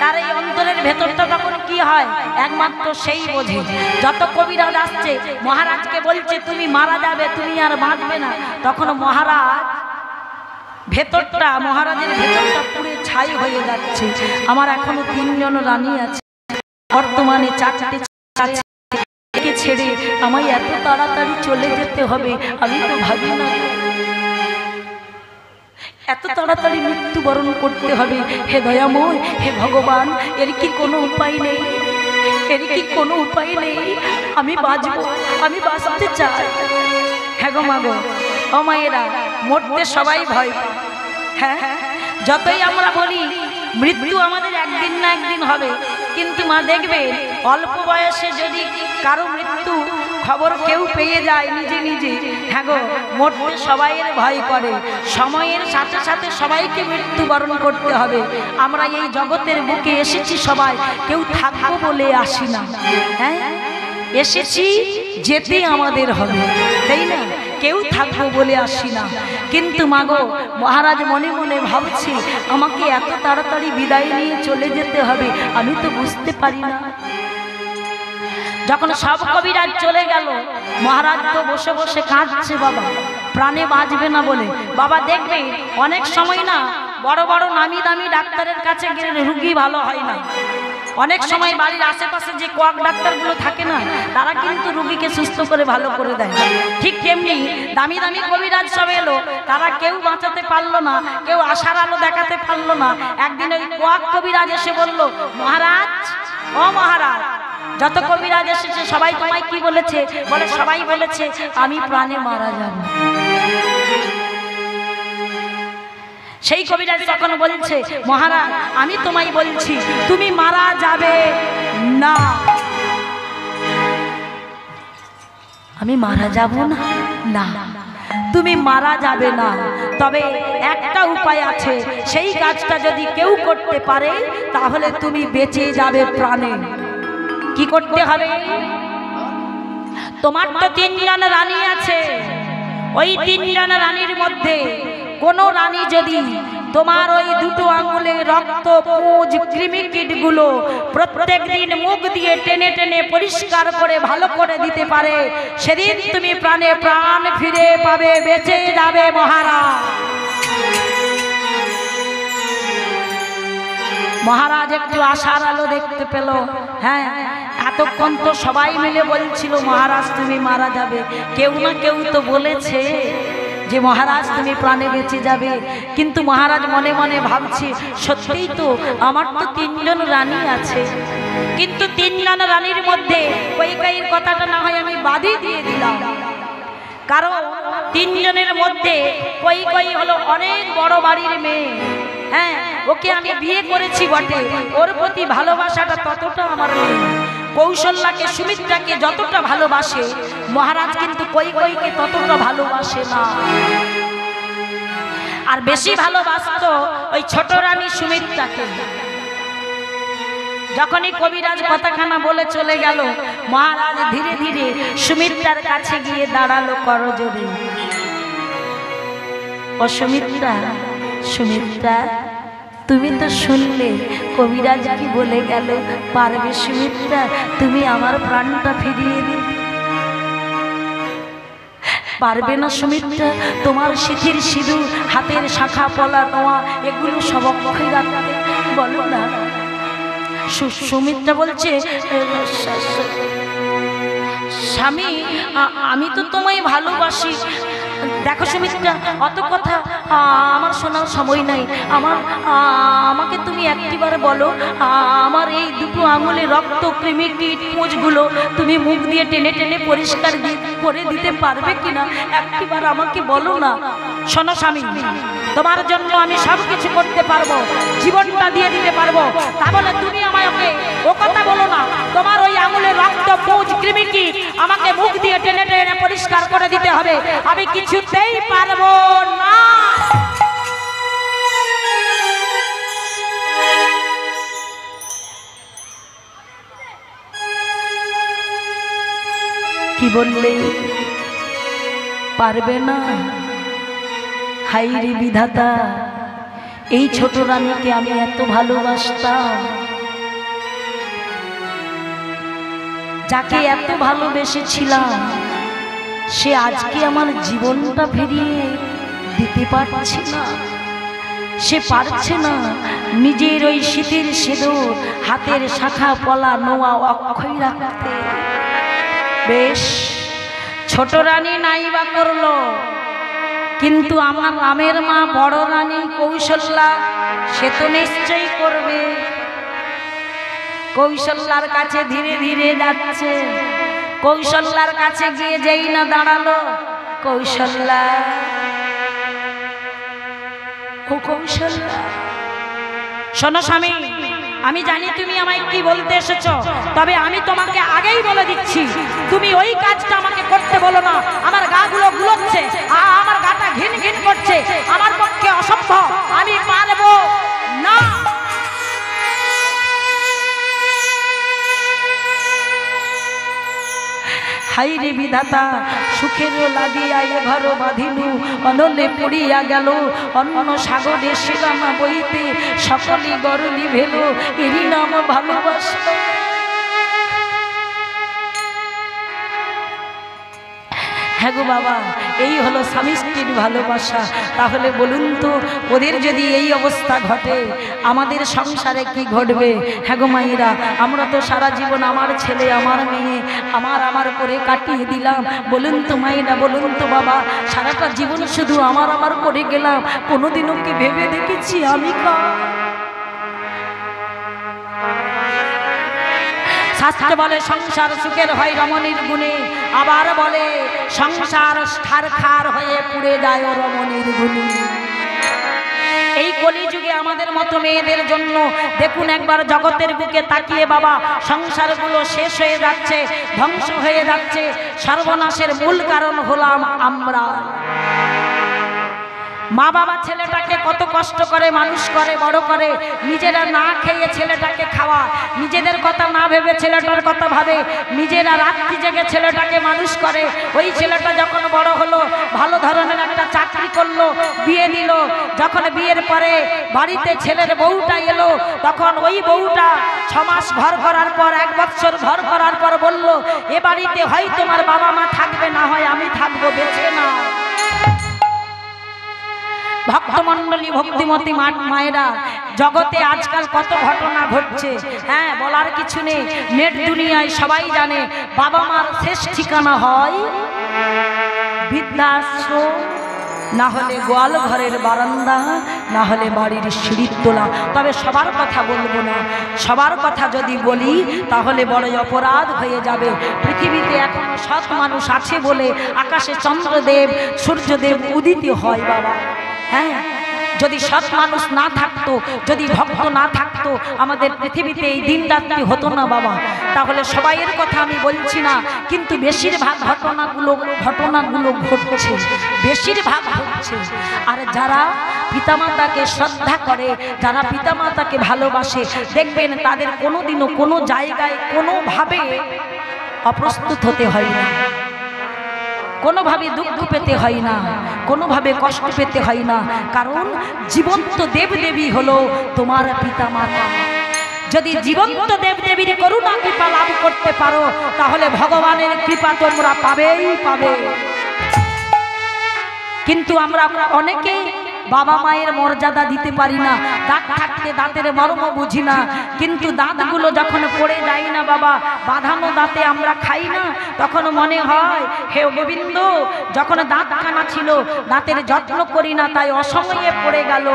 তার এই অন্তরের ভেতরটা তখন কি হয় একমাত্র সেই বোঝে। যত কবিরাজ আসছে মহারাজকে বলছে তুমি মারা যাবে, তুমি আর বাঁচবে না, তখন মহারাজের ভেতরটা পুরো ছাই হয়ে যাচ্ছে। আমার এখনো 3 জন রানী আছে, বর্তমানে 4টে আছে, ছেড়ে আমায় এত তাড়াতাড়ি চলে যেতে হবে আমি তো ভাবি না। এত তাড়াতাড়ি মৃত্যুবরণ করতে হবে, হে দয়াময়, হে ভগবান, এর কি কোনো উপায় নেই? এর কি কোনো উপায় নেই? আমি বাঁচবো, আমি বাঁচতে চাই। হ্যাঁ গো মা গো, ও মায়েরা, মরতে সবাই ভয় পায়। হ্যাঁ, যতই আমরা বলি মৃত্যু আমাদের একদিন না একদিন হবে, কিন্তু মা দেখবে অল্প বয়সে যদি কারো মৃত্যু খবর কেউ পেয়ে যায় নিজে নিজে, হ্যাঁ গো, মরতে সবাইয়ের ভয় করে। সময়ের সাথে সাথে সবাইকে মৃত্যুবরণ করতে হবে। আমরা এই জগতের বুকে এসেছি সবাই, কেউ থাকবো বলে আসি না। হ্যাঁ, এসেছি যেতে আমাদের হবে, তাই না? কেউ থাকবো বলে আসি না। কিন্তু মাগো, মহারাজ মনে মনে ভাবছি আমাকে এত তাড়াতাড়ি বিদায় নিয়ে চলে যেতে হবে, আমি তো বুঝতে পারি না। যখন সব কবিরাজ চলে গেল, মহারাজ তো বসে বসে কাঁদছে বাবা, প্রাণে বাঁচবে না বলে। বাবা দেখবে অনেক সময় না বড় বড় নামি দামি ডাক্তারের কাছে গেলে রুগী ভালো হয় না। অনেক সময় বাড়ির আশেপাশে যে কোয়াক ডাক্তারগুলো থাকে না, তারা কিন্তু রুগীকে সুস্থ করে ভালো করে দেয়। ঠিক তেমনি দামি দামি কবিরাজ সব এলো, তারা কেউ বাঁচাতে পারলো না, কেউ আশার আলো দেখাতে পারলো না। একদিন ওই কোয়াক কবিরাজ এসে বলল, মহারাজ, ও মহারাজ, যত কবিরাজ এসেছে সবাই তোমায় কি বলেছে? বলে সবাই বলেছে আমি প্রাণে মারা যাব। সেই কবিরাজ তখন বলছে, মহারাজ আমি তোমায় বলছি তুমি মারা যাবে না। আমি মারা যাব না? না, তুমি মারা যাবে না, তবে একটা উপায় আছে, সেই কাজটা যদি কেউ করতে পারে তাহলে তুমি বেঁচে যাবে প্রাণে। কি করতে হবে? তোমার তো 3 জন রানী আছে, ওই 3 জন রানীর মধ্যে কোন রানী যদি তোমার ওই দুটো আঙুলে রক্ত পুঁজ কৃমিকীটগুলো প্রত্যেক দিন মুখ দিয়ে টেনে টেনে পরিষ্কার করে ভালো করে দিতে পারে, সেদিন তুমি প্রাণে প্রাণ ফিরে পাবে, বেঁচে যাবে মহারাজ। মহারাজ একটু আশার আলো দেখতে পেল। হ্যাঁ, এতক্ষণ তো সবাই মিলে বলছিল মহারাজ তুমি মারা যাবে, কেউ না কেউ তো বলেছে যে মহারাজ তুমি প্রাণে বেঁচে যাবে। কিন্তু মহারাজ মনে মনে ভাবছে সত্যিই তো আমার তো 3 জন রানী আছে, কিন্তু 3 জন রানীর মধ্যে কইকেয়ীর কথাটা না হয় আমি বাদই দিয়ে দিলাম। কারণ 3 জনের মধ্যে কইকেয়ী হলো অনেক বড় বাড়ির মেয়ে। হ্যাঁ, ওকে আমি বিয়ে করেছি বটে, ওর প্রতি ভালোবাসাটা ততটা আমার নেই। কৌশল্যাকে সুমিত্রাকে যতটা ভালোবাসে মহারাজ কিন্তু কইকেয়ীকে ততটা ভালোবাসে না। আর বেশি ভালোবাসতো ওই ছোট রানী সুমিত্রাকে। যখনই কবিরাজ কথাখানা বলে চলে গেল, মহারাজ ধীরে ধীরে সুমিত্রার কাছে গিয়ে দাঁড়ালো করজোড়ে। ও সুমিত্রা, সুমিত্রা, তুমি তো শুনলে কবিরাজ কি বলে গেল, পারবে সুমিত্রা তুমি আমার প্রাণটা ফিরিয়ে দিতে? পারবে না সুমিত্রা? তোমার সিঁথির সিঁদুর, হাতের শাখা পলা নোয়া, এগুলো সব অক্ষয় রাখতে বলো না। সুমিত্রা বলছে, স্বামী আমি তো তোমায় ভালোবাসি। দেখো সুমিত্রা, অত কথা আমার শোনার সময় নাই। আমাকে তুমি একটিবার বলো, আমার এই দুটো আঙুলে রক্ত, কৃমি, কীট, পুঁজগুলো তুমি মুখ দিয়ে টেনে টেনে পরিষ্কার করে দিতে পারবে কিনা? একটিবার আমাকে বলো না। শোনো স্বামী, তোমার জন্য আমি সব কিছু করতে পারবো, জীবনটা দিয়ে দিতে পারবো। তা বলে তুমি আমাকে ও কথা বলো না। তোমার ওই আঙুলে রক্ত, পুঁজ, কৃমি, কীট আমাকে মুখ দিয়ে টেনে টেনে পরিষ্কার করে দিতে হবে। আমি কিছুতেই পারবো না। কি বললে? পারবে না? হাই রে বিধাতা, এই ছোট রানীকে আমি এত ভালোবাসতাম, যাকে এত ভালোবেসেছিলাম, সে আজকে আমার জীবনটা ফিরিয়ে দিতে পারছে না। সে পারছে না নিজের ওই শীতের সিঁদুর, হাতের শাখা পলা নোয়া অক্ষয় রাখতে। বেশ, ছোট রানী নাইবা করলো, কিন্তু আমার রামের মা বড় রানী কৌশল্যা সে তো নিশ্চয়ই করবে। কৌশল্যার কাছে ধীরে ধীরে যাচ্ছে। কৌশল্যার কাছে গিয়ে যেই না দাঁড়ালো, কৌশল্যা, ও কৌশল্যা, শোনো স্বামী, আমি জানি তুমি আমায় কি বলতে এসেছো, তবে আমি তোমাকে আগেই বলে দিচ্ছি, তুমি ওই কাজটা আমাকে করতে বলো না। আমার গাগুলো গুলোচ্ছে, আমার গাটা ঘিন ঘিন করছে, আমার পক্ষে অসম্ভব, আমি পারবো না। হাই রে বিধাতা, সুখের লাগিয়া এ ঘর বাঁধিলু, অনলে পড়িয়া গেল অন্য সাগরে শিলামা বইতে, সকলে গরলি ভেল, এরই নাম ভালোবাসা। হ্যাঁ গো বাবা, এই হলো স্বামী স্ত্রীর ভালোবাসা। তাহলে বলুন তো, ওদের যদি এই অবস্থা ঘটে, আমাদের সংসারে কি ঘটবে? হ্যাঁ গো মায়েরা, আমরা তো সারা জীবন আমার ছেলে, আমার মেয়ে, আমার করে কাটিয়ে দিলাম। বলুন তো মায়েরা, বলুন তো বাবা, সারাটা জীবন শুধু আমার করে গেলাম। কোনোদিনও কি ভেবে দেখেছি আমি কার? শাস্ত্র বলে সংসার সুখের হয় রমণীর গুণে, আবার বলে সংসার খার হয়ে পুড়ে যায় রমণীর গুণে। এই কলিযুগে আমাদের মতো মেয়েদের জন্য দেখুন একবার জগতের বুকে তাকিয়ে বাবা, সংসারগুলো শেষ হয়ে যাচ্ছে, ধ্বংস হয়ে যাচ্ছে। সর্বনাশের মূল কারণ হলাম আমরা। মা বাবা ছেলেটাকে কত কষ্ট করে মানুষ করে, বড় করে, নিজেরা না খেয়ে ছেলেটাকে খাওয়া, নিজেদের কথা না ভেবে ছেলেটার কথা ভাবে, নিজেরা রাত্রি জেগে ছেলেটাকে মানুষ করে। ওই ছেলেটা যখন বড় হলো, ভালো ধরনের একটা চাকরি করলো, বিয়ে দিল। যখন বিয়ের পরে বাড়িতে ছেলের বউটা এলো, তখন ওই বউটা 6 মাস ঘর করার পর, 1 বছর ঘর করার পর বলল, এ বাড়িতে হয় তোমার বাবা মা থাকবে, না হয় আমি থাকবো, বেছে না। ভক্তমণ্ডলী, ভক্তিমতী মায়েরা, জগতে আজকাল কত ঘটনা ঘটছে, হ্যাঁ বলার কিছু নেই। নেট দুনিয়ায় সবাই জানে বাবা মার শেষ ঠিকানা হয় বৃদ্ধাশ্রম। না হলে গোয়াল ঘরের বারান্দা, না হলে বাড়ির সিঁড়ির তোলা। তবে সবার কথা বলবো না, সবার কথা যদি বলি তাহলে বড় অপরাধ হয়ে যাবে। পৃথিবীতে এখনো সৎ মানুষ আছে বলে আকাশে চন্দ্রদেব সূর্যদেব উদিত হয় বাবা। হ্যাঁ, যদি সৎ মানুষ না থাকতো, যদি ভক্ত না থাকতো, আমাদের পৃথিবীতে এই দিন রাত্রি হতো না বাবা। তাহলে সবাইয়ের কথা আমি বলছি না, কিন্তু বেশিরভাগ ঘটনাগুলো ঘটছে, বেশিরভাগ হচ্ছে। আর যারা পিতামাতাকে শ্রদ্ধা করে, যারা পিতামাতাকে ভালোবাসে, দেখবেন তাদের কোনোদিনও কোনো জায়গায় কোনোভাবে অপ্রস্তুত হতে হয় না, কোনোভাবে দুঃখ পেতে হয় না, কোনোভাবে কষ্ট পেতে হয় না। কারণ জীবন্ত দেবদেবী হলো তোমার পিতামাতা। যদি জীবন্ত দেবদেবীর করুণা কৃপা লাভ করতে পারো তাহলে ভগবানের কৃপা তোমরা পাবেই পাবে। কিন্তু আমরা অনেকে বাবা মায়ের মর্যাদা দিতে পারি না, দাঁত থাকতে দাঁতের মর্ম বুঝি না। কিন্তু দাঁতগুলো যখন পড়ে যায় না বাবা, বাঁধানো দাঁতে আমরা খাই না, তখন মনে হয় হে গোবিন্দ, যখন দাঁত খানা ছিল দাঁতের যত্ন করি না, তাই অসময়ে পড়ে গেল।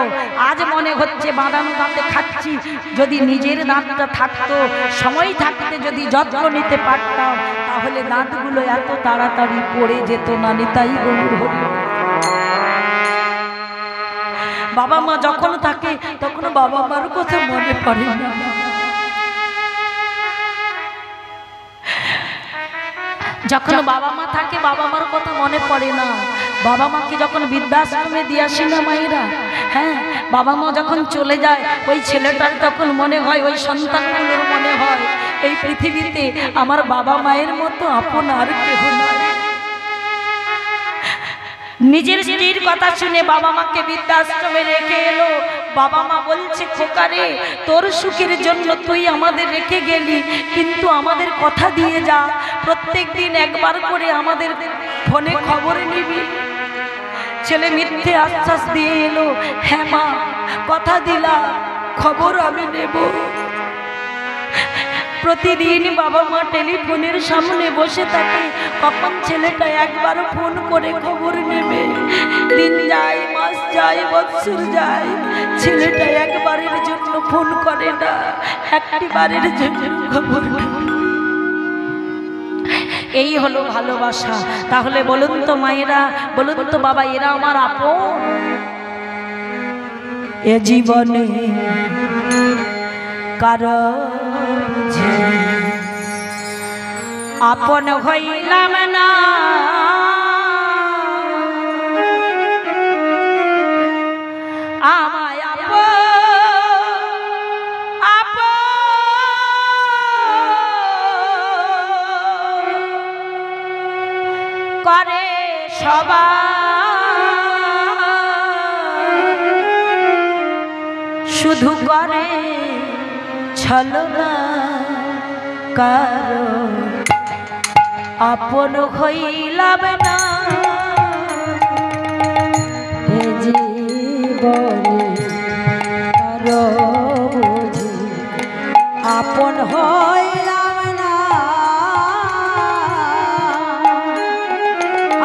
আজ মনে হচ্ছে বাঁধানো দাঁতে খাচ্ছি, যদি নিজের দাঁতটা থাকতো, সময় থাকতে যদি যত্ন নিতে পারতাম তাহলে দাঁতগুলো এত তাড়াতাড়ি পড়ে যেত না। নিতাই গৌর হরি। বাবা মা যখন থাকে তখন বাবা মার কথা মনে পড়ে না। যখন বাবা মা থাকে বাবা মার কথা মনে পড়ে না। বাবা মাকে যখন বৃদ্ধাশ্রমে দিয়ে আসি না মায়েরা, হ্যাঁ, বাবা মা যখন চলে যায় ওই ছেলেটার তখন মনে হয়, ওই সন্তানগুলোর মনে হয় এই পৃথিবীতে আমার বাবা মায়ের মতো আপন আর কেউ নয়। নিজের স্ত্রীর কথা শুনে বাবা মাকে বৃদ্ধাশ্রমে রেখে এলো। বাবা মা বলছে, খোকারে, তোর সুখের জন্য তুই আমাদের রেখে গেলি, কিন্তু আমাদের কথা দিয়ে যা, প্রত্যেক দিন একবার করে আমাদের ফোনে খবর নিবি। ছেলে মিথ্যে আশ্বাস দিয়ে এলো, হ্যাঁ মা, কথা দিলাম, খবর আমি নেব। প্রতিদিন বাবা মা টেলিফোনের সামনে বসে থাকে, কখন ছেলেটা একবার ফোন করে খবর নেবে। দিন যায়, মাস যায়, বৎসর যায়, ছেলেটা একবারের জন্য ফোন করে না, একটি বারের জন্য খবর। এই হলো ভালোবাসা। তাহলে বলুন তো মায়েরা, বলুন তো বাবা, এরা আমার আপন। এ জীবনে কারো আপন হইলাম না, আমায় আপন করে সবাই, শুধু করে ছলনা, কারো আপন হইলাম না। এ জীবনে কারো বুঝি আপন হইলাম না,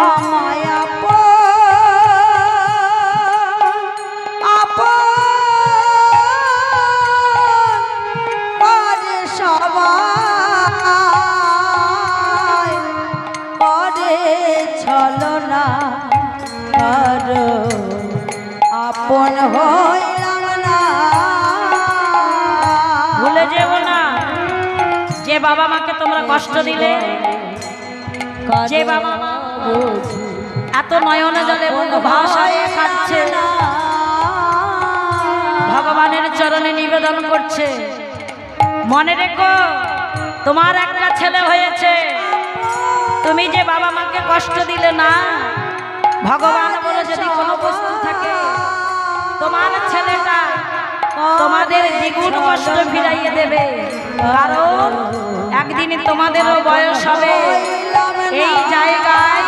আমায় আপন করে সবাই, করে ছলনা, কারো আপন হইলাম না। ভুলে যেও না, যে বাবা মাকে তোমরা কষ্ট দিলে, যে বাবা মা এত নয়ন জলে ভাষায় খাচ্ছে, ভগবানের চরণে নিবেদন করছে, মনে রেখো তোমার একটা ছেলে হয়েছে, তুমি যে বাবা মাকে কষ্ট দিলে না, ভগবান বলে যদি কোনো বস্তু থাকে, তোমার ছেলেটা তোমাদের দ্বিগুণ কষ্ট ফিরাইয়ে দেবে। কারণ একদিন তোমাদেরও বয়স হবে, এই জায়গায়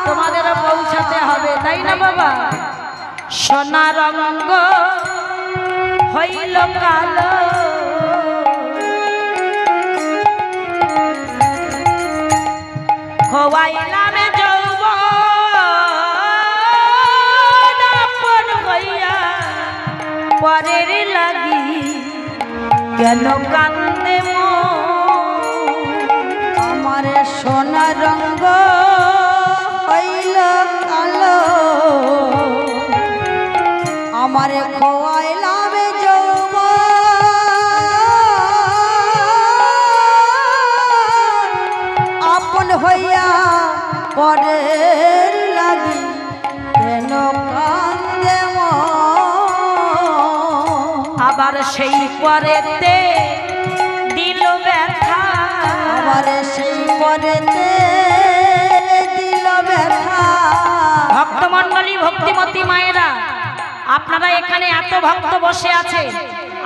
তোমাদেরও পৌঁছাতে হবে, তাই না বাবা? সোনা রঙ হইল কালো, খোয়াইলাম যৌবন, পরের লাগি কেন কান্দে আমার সোনা রঙ্গ হইল কালো আমার খোয়াইলাম আপন হইয়া পরের লাগি কেন কান্দে আবার সেই পরেতে দিল ব্যথা আবার সেই পরেতে দিল ব্যথা ভক্তমণ্ডলী ভক্তিমতী মায়েরা আপনারা এখানে এত ভক্ত বসে আছে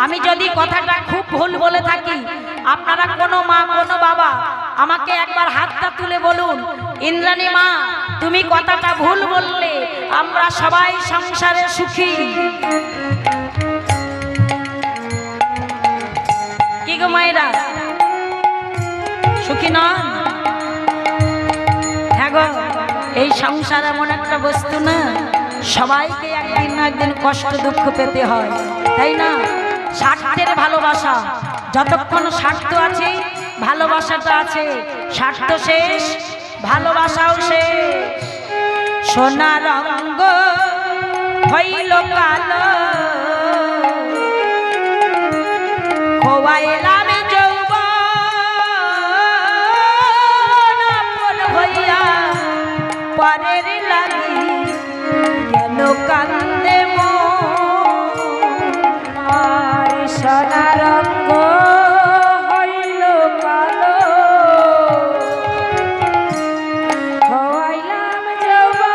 আমি যদি কথাটা খুব ভুল বলে থাকি আপনারা কোনো মা কোনো বাবা আমাকে একবার হাতটা তুলে বলুন ইন্দ্রাণী মা তুমি কথাটা ভুল বললে আমরা সবাই সংসারে সুখী কি গো মায়েরা সুখী নন হ্যাঁ গো এই সংসার এমন একটা বস্তু না সবাইকে একদিন না একদিন কষ্ট দুঃখ পেতে হয় তাই না স্বার্থের ভালোবাসা যতক্ষণ স্বার্থ আছে ভালোবাসাটা আছে স্বার্থ শেষ ভালোবাসাও শেষ সোনা রঙ্গ হইল কালো খোয়াইলাম যৌবন আপন হইয়া পরের লাগি কেন কান্দে আর সোনা রঙ্গ হইল কালো খোয়াইলাম যৌবন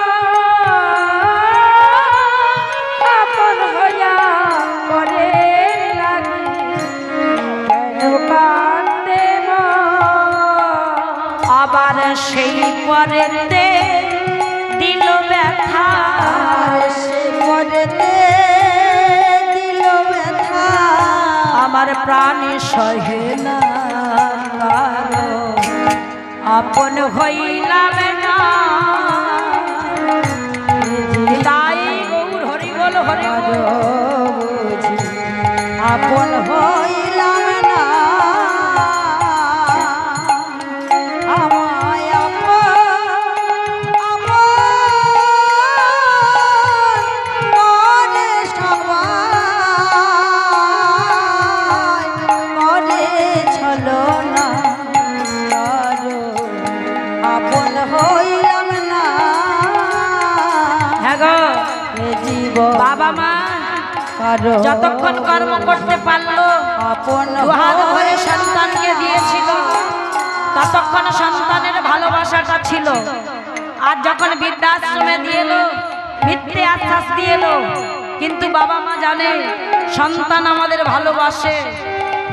আপন হইয়া পরের লাগি কেন কান্দে আবার সেই পরেতে দিল ব্যথা আর সেই পরেতে দিল ব্যথা আমার প্রাণে সহে না কারো আপন হইলাম না তাই গৌর হরি বল হরি বল বুঝি আপন হইলাম না আমায় আপন মনে সবাই করে ছলো না কারো আপন হইলাম না হ্যাঁ গো জীবন বাবা মা কারো যতক্ষণ কর্ম করতে পারলো আপন দুহাত ভরে সন্তানকে দিয়েছিল ততক্ষণ সন্তানের ভালোবাসাটা ছিল আর যখন বৃদ্ধাশ্রমে দিয়ে এলো মিথ্যে আশ্বাস দিয়ে এলো কিন্তু বাবা মা জানে সন্তান আমাদের ভালোবাসে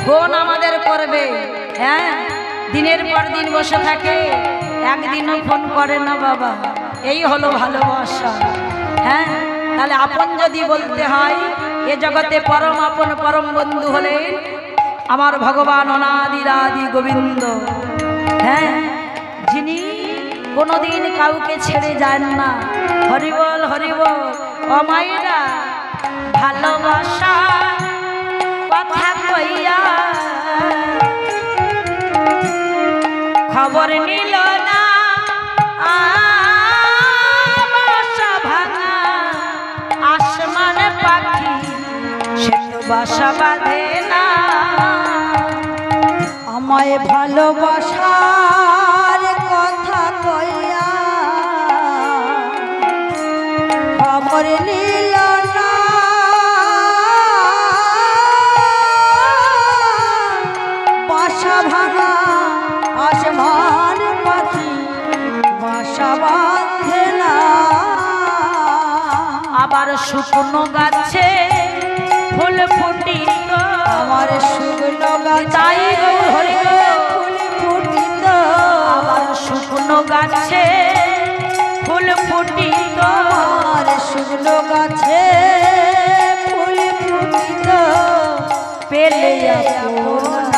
ফোন আমাদের করবে হ্যাঁ দিনের পর দিন বসে থাকে একদিনও ফোন করে না বাবা এই হলো ভালোবাসা হ্যাঁ তাহলে আপন যদি বলতে হয় এ জগতে পরম আপন পরম বন্ধু হলেন আমার ভগবান অনাদিরাদি গোবিন্দ হ্যাঁ যিনি কোনোদিন কাউকে ছেড়ে যান না হরিবল হরিবল অমায়েরা ভালোবাসা কথা কইয়া খবর নিল না বাসা ভাঙা আসমান পাখি সে তো বাসা বাঁধে না আমায় ভালোবাসার কথা কইয়া খবর নিল না বাসা ভাঙা আসমান পাখি বাসা বাঁধে না আবার শুকনো গাছে ফুল ফুটিল আমার শুকনো তাই গাছে গৌর হরি ফুল ফুটিত আবার শুকনো গাছে ফুল ফুটিল আমার শুকনো গাছে ফুল ফুটিত পেলে আপন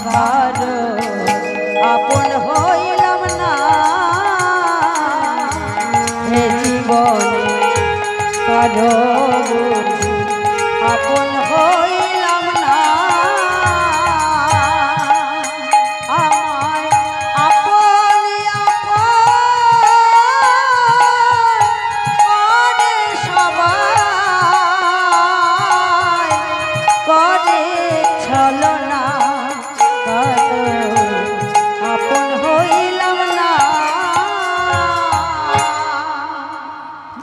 ঘর আপন হইলাম না হে জীবনে কারো বুঝি আপন হইলাম না আমায় আপন করে সবাই করে ছলনা আপন হইলাম না।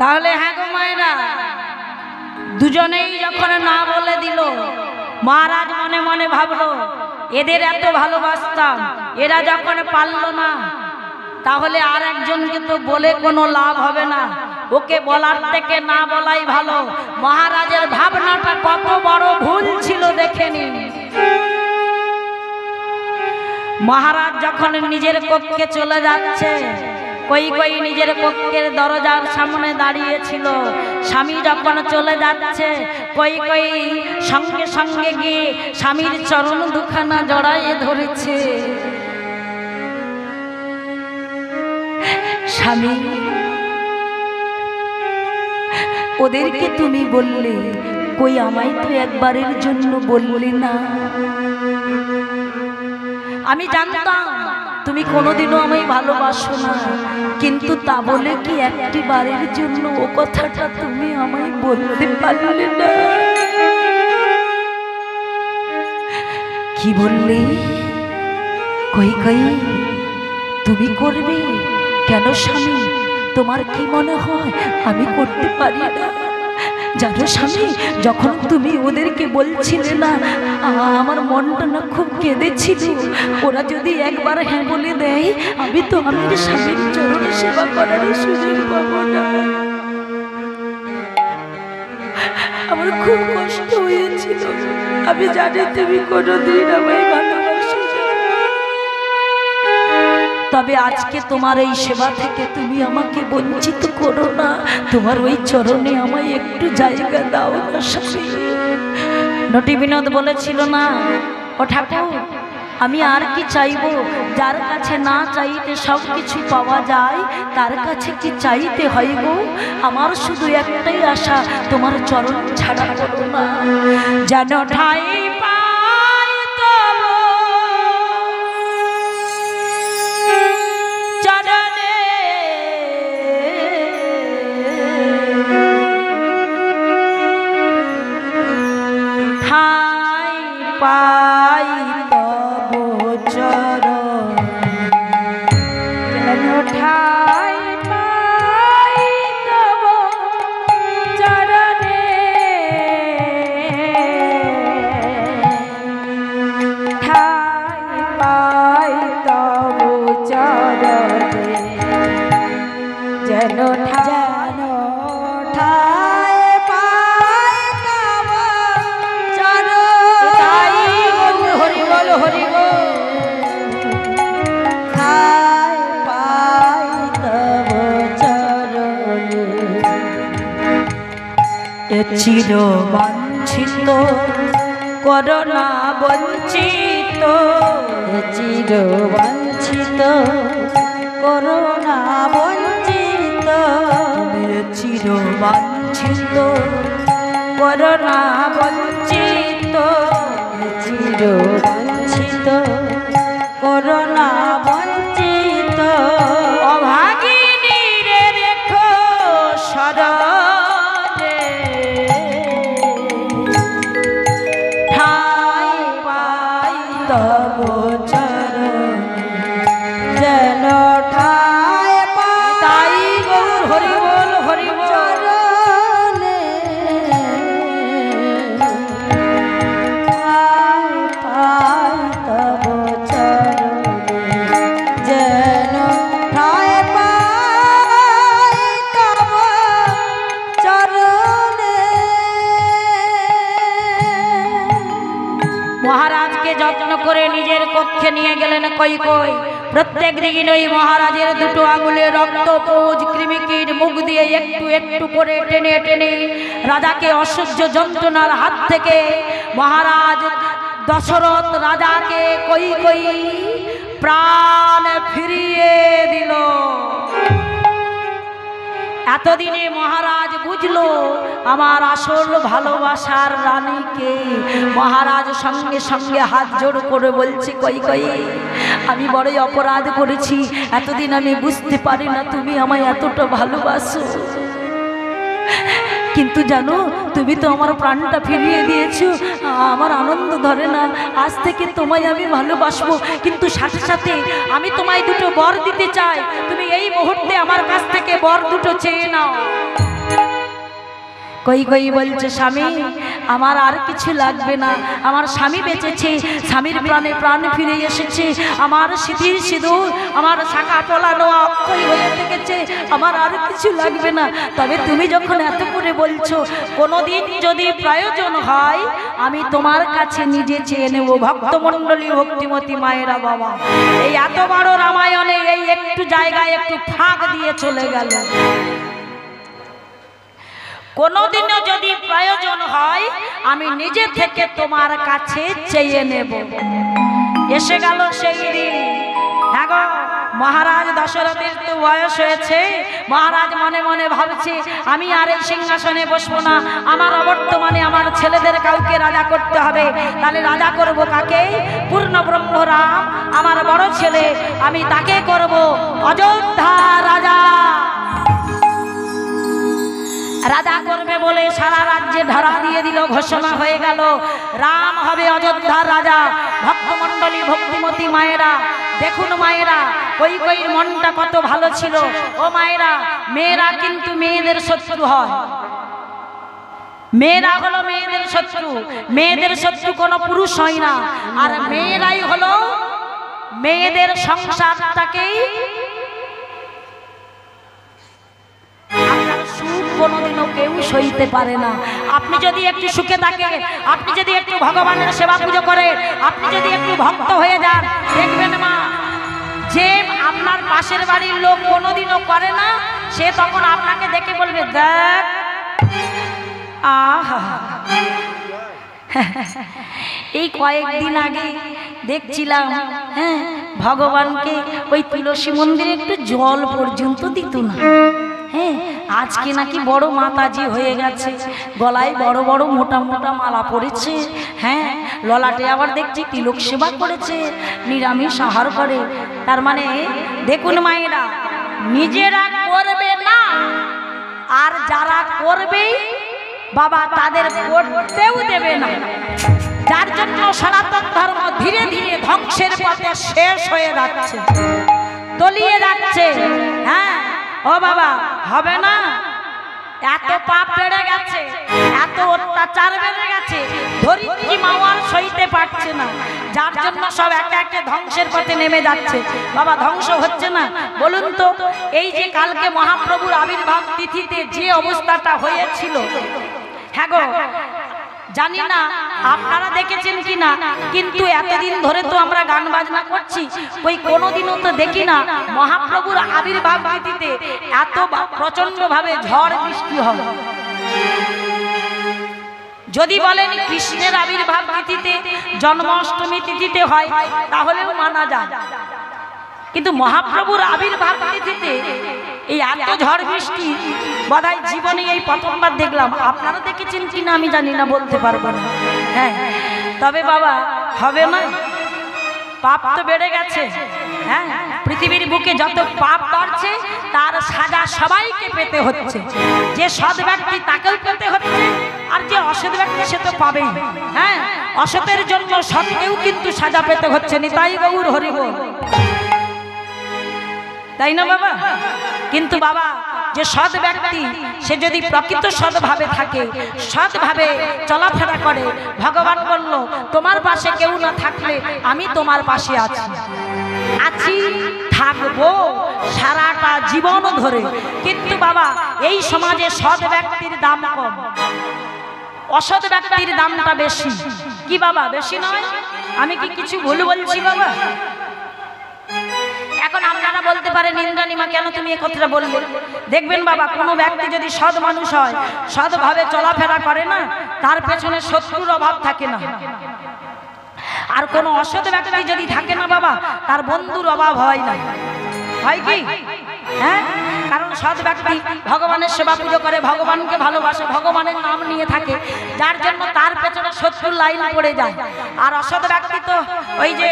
তাহলে হ্যাঁ গো মায়েরা, দুজনেই যখন না বলে দিল, মহারাজ মনে মনে ভাবলো এদের এত ভালোবাসতাম, এরা যখন পারলো না তাহলে আর একজনকে তো বলে কোনো লাভ হবে না, ওকে বলার থেকে না বলাই ভালো। মহারাজের ভাবনাটা কত বড় ভুল ছিল দেখে নিন। মহারাজ যখন নিজের কক্ষে চলে যাচ্ছে, কই কই নিজের কক্ষের দরজার সামনে দাঁড়িয়েছিল। স্বামী যখন চলে যাচ্ছে, কই কই সঙ্গে সঙ্গে গিয়ে স্বামীর চরণ দুখানা জড়াইয়ে ধরেছে। স্বামী, ওদেরকে তুমি বললে, কই আমায় তো একবারের জন্য বললে না। আমি জানতাম তুমি কোনোদিনও আমায় ভালোবাসো না, কিন্তু তা বলে কি একটি বারের জন্য ও কথাটা তুমি আমায় বলতে পারলে না? কি বললে? কই কই তুমি করবে কেন স্বামী? তোমার কি মনে হয় আমি করতে পারি না? জানো স্বামী, যখন তুমি ওদেরকে বলছিলে না, আমার মনটা না খুব কেঁদেছিল। ওরা যদি একবার হ্যাঁ বলে দেয়, আমি তো আমার স্বামীর চরণে সেবা করার সুযোগ পাবো না। আমার খুব কষ্ট হয়েছিল। আমি জানি তুমি কোনোদিন আমায় ভালোবাসো না, তবে আজকে তোমার এই সেবা থেকে তুমি আমাকে বঞ্চিত করো না। তোমার ওই চরণে আমায় একটু জায়গা দাও না স্বামী। নটি বিনোদ বলেছিল না, ও ঠাকুর, আমি আর কি চাইবো? যার কাছে না চাইতে সব কিছু পাওয়া যায়, তার কাছে কি চাইতে হয় গো? আমার শুধু একটাই আশা, তোমার চরণ ছাড়া করো না। যেন ঠাই পাই তব চরণে, ঠাই পাই তব চরণ, যেন ঠাই পাই তব চরণে, ঠাই পাই তব চরণে, যেন ঠাই পাই তব চরণ। হরি বল হরি বল। ঠাই পাই তব চরণে, এ চির বাঞ্ছিত করোনা বঞ্চিত, চির বাঞ্ছিত করুণা বঞ্চিত, চির বাঞ্ছিত করোনা বঞ্চিত, চির বাঞ্ছিত করুণা বঞ্চিত, অভাগিনী রে রেখো শরণে, ঠাই পাই তব চরণে, যেন ঠাই পাই তাই গৌর হরি বল হরি বল। চরণে, ঠাই পাই তব চরণে, যেন ঠাই পাই তব চরণে। মহারাজকে যত্ন করে নিজের কক্ষে নিয়ে গেলেন কই কই। প্রত্যেক দিন ওই মহারাজের দুটো আঙুলে রক্ত পোজ কৃমিকীট মুখ দিয়ে একটু একটু করে টেনে টেনে রাজাকে অসহ্য যন্ত্রণার হাত থেকে মহারাজ দশরথ রাজাকে কই কই প্রাণ ফিরিয়ে দিল। এতদিনে মহারাজ বুঝলো আমার আসল ভালোবাসার রানীকে। মহারাজ সঙ্গে সঙ্গে হাত জোড় করে বলছে, কই কই আমি বড়ই অপরাধ করেছি, এতদিন আমি বুঝতে পারি না তুমি আমায় এতটা ভালোবাসো। কিন্তু জানো তুমি তো আমার প্রাণটা ফিরিয়ে দিয়েছো, আমার আনন্দ ধরে না। আজ থেকে তোমায় আমি ভালোবাসবো, কিন্তু সাথে সাথে আমি তোমায় দুটো বর দিতে চাই। তুমি এই মুহূর্তে আমার কাছ থেকে বর দুটো চেয়ে নাও। কই কই বলছে, স্বামী আমার আর কিছু লাগবে না, আমার স্বামী বেঁচেছে, স্বামীর প্রাণে প্রাণ ফিরে এসেছে, আমার সিঁথির সিঁদুর আমার শাখা পলানো অক্ষয় হয়ে থেকেছে, আমার আর কিছু লাগবে না। তবে তুমি যখন এত করে বলছো, কোনোদিন যদি প্রয়োজন হয় আমি তোমার কাছে নিজে চেয়ে নেব। ভক্তমণ্ডলী ভক্তিমতী মায়েরা বাবা, এই এত বড় রামায়ণে এই একটু জায়গায় একটু ফাঁক দিয়ে চলে গেল। কোনোদিনও যদি প্রয়োজন হয় আমি নিজে থেকে তোমার কাছে চেয়ে নেব। এসে গেল সেই দিন। হ্যাঁ গো, মহারাজ দশরথের তো বয়স হয়েছে। মহারাজ মনে মনে ভাবছে, আমি আর এই সিংহাসনে বসবো না, আমার অবর্তমানে আমার ছেলেদের কাউকে রাজা করতে হবে। তাহলে রাজা করব কাকে? পূর্ণ ব্রহ্ম রাম আমার বড় ছেলে, আমি তাকে করব অযোধ্যা রাজা। রাজা করবে বলে সারা রাজ্যে ধরা দিয়ে দিল, ঘোষণা হয়ে গেল রাম হবে অযোধ্যার রাজা। ভক্তমণ্ডলী ভক্তিমতী মায়েরা দেখুন, মায়েরা কই কইর মনটা কত ভালো ছিল। ও মায়েরা, মেয়েরা কিন্তু মেয়েদের শত্রু হয়। মেয়েরা হলো মেয়েদের শত্রু, মেয়েদের শত্রু কোনো পুরুষ হয় না। আর মেয়েরাই হলো মেয়েদের সংসারটাকেই কোনোদিনও কেউ সইতে পারে না। আপনি যদি একটু সুখে থাকেন, আপনি যদি একটু ভগবানের সেবা পুজো করেন, আপনি যদি একটু ভক্ত হয়ে যান, দেখবেন মা যে আপনার পাশের বাড়ির লোক কোনোদিনও করে না, সে তখন আপনাকে দেখে বলবে, দেখ আহা। এই কয়েকদিন আগে দেখছিলাম, হ্যাঁ, ভগবানকে ওই তুলসী মন্দিরে একটু জল পর্যন্ত দিত না। হ্যাঁ, আজকে নাকি বড় মাতাজি হয়ে গেছে, গলায় বড় বড় মোটা মোটা মালা পরেছে। হ্যাঁ, ললাটে আবার দেখছি তিলক সেবা করেছে, নিরামিষ আহার করে। তার মানে দেখুন মায়েরা, নিজেরা করবে না আর যারা করবে বাবা তাদের করতেও দেবে না। যার জন্য সনাতন ধর্ম ধীরে ধীরে ধ্বংসের পথে শেষ হয়ে যাচ্ছে, তলিয়ে যাচ্ছে। হ্যাঁ ও বাবা, হবে না? এত পাপ বেড়ে গেছে, এত অত্যাচার বেড়ে গেছে, ধরিত্রী মাওয়ার সইতে পারছে না, যার জন্য সব একে একে ধ্বংসের পথে নেমে যাচ্ছে। বাবা ধ্বংস হচ্ছে না? বলুন তো, এই যে কালকে মহাপ্রভুর আবির্ভাব তিথিতে যে অবস্থাটা হয়েছিল, হ্যাঁ গো, জানি না আপনারা দেখেছেন কিনা, কিন্তু এতদিন ধরে তো আমরা গান বাজনা করছি, ওই কোনোদিনও তো দেখি না মহাপ্রভুর আবির্ভাব তিথিতে এত প্রচন্ড ভাবে ঝড় বৃষ্টি হয়। যদি বলেন কৃষ্ণের আবির্ভাব তিথিতে, জন্মাষ্টমী তিথিতে হয়, তাহলেও মানা যায়, কিন্তু মহাপ্রভুর আবির্ভাব তিথিতে এই এত ঝড় বৃষ্টি বোধহয় জীবনে এই প্রথমবার দেখলাম। আপনারা দেখেছেন কিনা আমি জানি না, বলতে পারবো না। হ্যাঁ, তবে বাবা হবে না? পাপ তো বেড়ে গেছে। হ্যাঁ, পৃথিবীর বুকে যত পাপ বাড়ছে তার সাজা সবাইকে পেতে হচ্ছে। যে সৎ ব্যক্তি তাকেও পেতে হচ্ছে, আর যে অসৎ ব্যক্তি সে তো পাবেই। হ্যাঁ, অসতের জন্য সৎকেও কিন্তু সাজা পেতে হচ্ছে। নিতাই গৌর হরি বল, তাই না বাবা? কিন্তু বাবা যে সৎ ব্যক্তি, সে যদি প্রকৃত সৎভাবে থাকে, সৎভাবে চলাফেরা করে, ভগবান বলল তোমার পাশে কেউ না থাকলে আমি তোমার পাশে আছি, আছি থাকবো সারাটা জীবন ধরে। কিন্তু বাবা এই সমাজে সৎ ব্যক্তির দাম কম, অসৎ ব্যক্তির দামটা বেশি। কি বাবা, বেশি নয়? আমি কি কিছু ভুল বলছি বাবা? এখন আপনারা বলতে পারেন, ইন্দ্রাণীমা কেন তুমি এই কথাটা বললে? দেখবেন বাবা, কোনো ব্যক্তি যদি সৎ মানুষ হয়, সৎভাবে চলাফেরা করে না, তার পেছনে শত্রুর অভাব থাকে না। আর কোনো অসৎ ব্যক্তি যদি থাকে না বাবা, তার বন্ধুর অভাব হয় না। হয় কি? হ্যাঁ, কারণ সৎ ব্যক্তি ভগবানের সেবা পুজো করে, ভগবানকে ভালোবাসে, ভগবানের নাম নিয়ে থাকে, যার জন্য তার পেছনে 70 লাইন পড়ে যায়। আর অসৎ ব্যক্তি তো ওই যে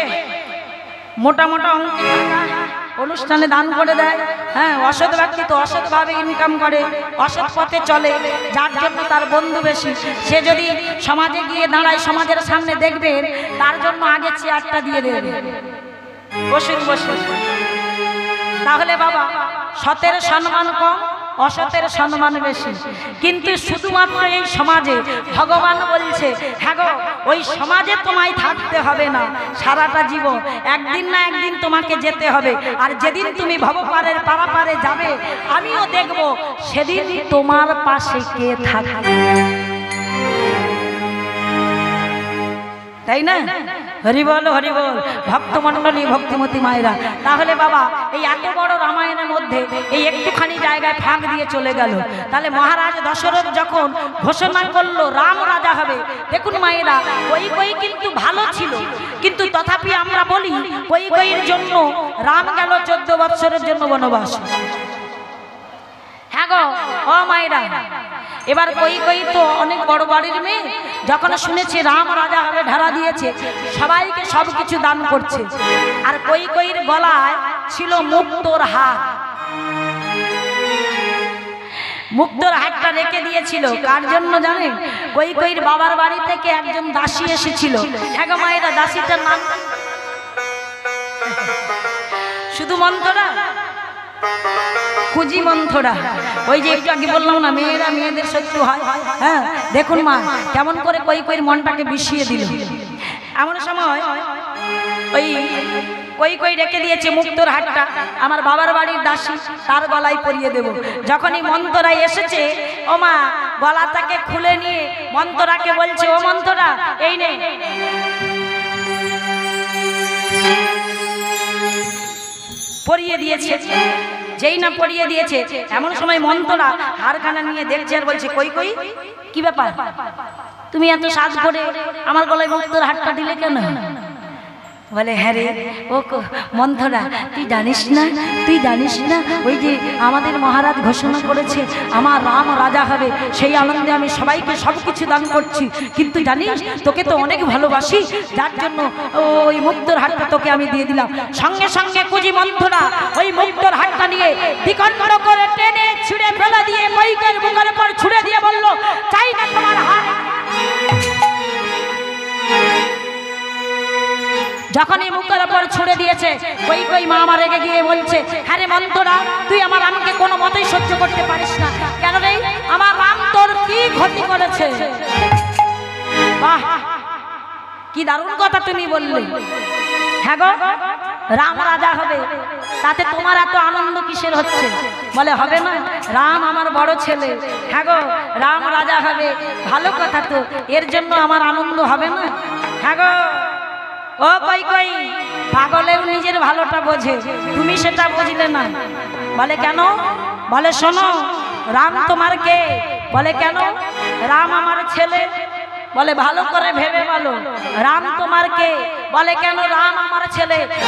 মোটা মোটা অঙ্কের টাকা অনুষ্ঠানে দান করে দেয়। হ্যাঁ, অসৎ ব্যক্তি তো অসৎভাবে ইনকাম করে, অসৎ পথে চলে, যার জন্য তার বন্ধু বেশি। সে যদি সমাজে গিয়ে দাঁড়ায়, সমাজের সামনে দেখবেন তার জন্য আগে চেয়ারটা দিয়ে দেবে, বসুন বসুন। তাহলে বাবা, সতের সম্মান কম, অসতের সম্মান বেশি। কিন্তু শুধুমাত্র এই সমাজে ভগবান বলছে, হ্যাঁ গো, ওই সমাজে তোমায় থাকতে হবে না সারাটা জীবন, একদিন না একদিন তোমাকে যেতে হবে। আর যেদিন তুমি ভবপারের পারাপারে যাবে, আমিও দেখব সেদিন তোমার পাশে কে থাকবে, তাই না? হরি বল হরি বল, ভক্তমণ্ডলী, ভক্তিমতী মায়েরা। তাহলে বাবা, এই এত বড় রামায়ণের মধ্যে এই একটুখানি জায়গায় ফাঁক দিয়ে চলে গেল। তাহলে মহারাজ দশরথ যখন ঘোষণা করলো রাম রাজা হবে, দেখুন মায়েরা, কৈকেয়ী কিন্তু ভালো ছিল, কিন্তু তথাপি আমরা বলি কৈকেয়ীর জন্য রাম গেল 14 বৎসরের জন্য বনবাস। হ্যাঁ গো ও মায়েরা, এবার কৈকেয়ী তো অনেক বড় বাড়ির মেয়ে, যখন শুনেছে রাম রাজা হবে, ঢাড়া দিয়েছে, সবাইকে সবকিছু দান করছে। আর কৈকেয়ীর গলায় ছিল মুক্তোর হার, মুক্তোর হারটা রেখে দিয়েছিল। কার জন্য জানেন? কৈকেয়ীর বাবার বাড়ি থেকে একজন দাসী এসেছিল। হ্যাঁ গো মায়েরা, দাসীটার নাম শুধু মন্থরা, কুজি মন্থরা। ওই যে একটু আগে বললাম না, মেয়েরা মেয়েদের শত্রু হয়। হ্যাঁ, দেখুন মা কেমন করে কৈকেয়ীর মনটাকে বিষিয়ে দিল। এমন সময় ওই কৈকেয়ী রেখে দিয়েছে মুক্তোর হারটা, আমার বাবার বাড়ির দাসী, তার গলায় পরিয়ে দেব। যখনই মন্থরা এসেছে, ও মা গলাটাকে খুলে নিয়ে মন্থরাকে বলছে, ও মন্থরা, এই নে। পরিয়ে দিয়েছে। যেই না পরিয়ে দিয়েছে, এমন সময় মন্থরা হারখানা নিয়ে দেখছে আর বলছে, কৈকেয়ী কি ব্যাপার, তুমি এত সাজ করে আমার গলায় মুক্তোর হারটা দিলে কেন? বলে, হ্যাঁ রে ও মন্থরা, তুই জানিস না, তুই জানিস না, ওই যে আমাদের মহারাজ ঘোষণা করেছে আমার রাম রাজা হবে, সেই আনন্দে আমি সবাইকে সব কিছু দান করছি, কিন্তু জানিস তোকে তো অনেক ভালোবাসি, যার জন্য ওই মুক্তোর হারটা তোকে আমি দিয়ে দিলাম। সঙ্গে সঙ্গে কুজি মন্থরা ওই মুক্তোর হারটা নিয়ে দ্বিখণ্ড করে টেনে ছুঁড়ে ফেলে দিয়ে কৈকেয়ীর বুকের উপর ছুঁড়ে দিয়ে বলল, চাই না তোমার হার। যখন এই মুখের উপর ছুড়ে দিয়েছে, কৈকেয়ী মা আমার রেগে গিয়ে বলছে, হ্যাঁ রে মন্থরা, তুই আমার রামকে কোনো মতেই সহ্য করতে পারিস না কেন রে? আমার রাম তোর কি ক্ষতি করেছে? বাহ, কি দারুণ কথা তুমি বললে। হ্যাঁ গো, রাম রাজা হবে, তাতে তোমার এত আনন্দ কিসের হচ্ছে? বলে, হবে না, রাম আমার বড় ছেলে। হ্যাঁ গো, রাম রাজা হবে, ভালো কথা তো, এর জন্য আমার আনন্দ হবে না? হ্যাঁ গো ও কৈকেয়ী, পাগলেও নিজের ভালোটা বোঝে, তুমি সেটা বুঝলে না। বলে কেন? বলে শোনো, রাম তোমার কে? বলে কেন? রাম আমার ছেলে। বলে ভালো করে ভেবে বলো, রাম তোমার কে? বলে কেন? রাম আমার ছেলে।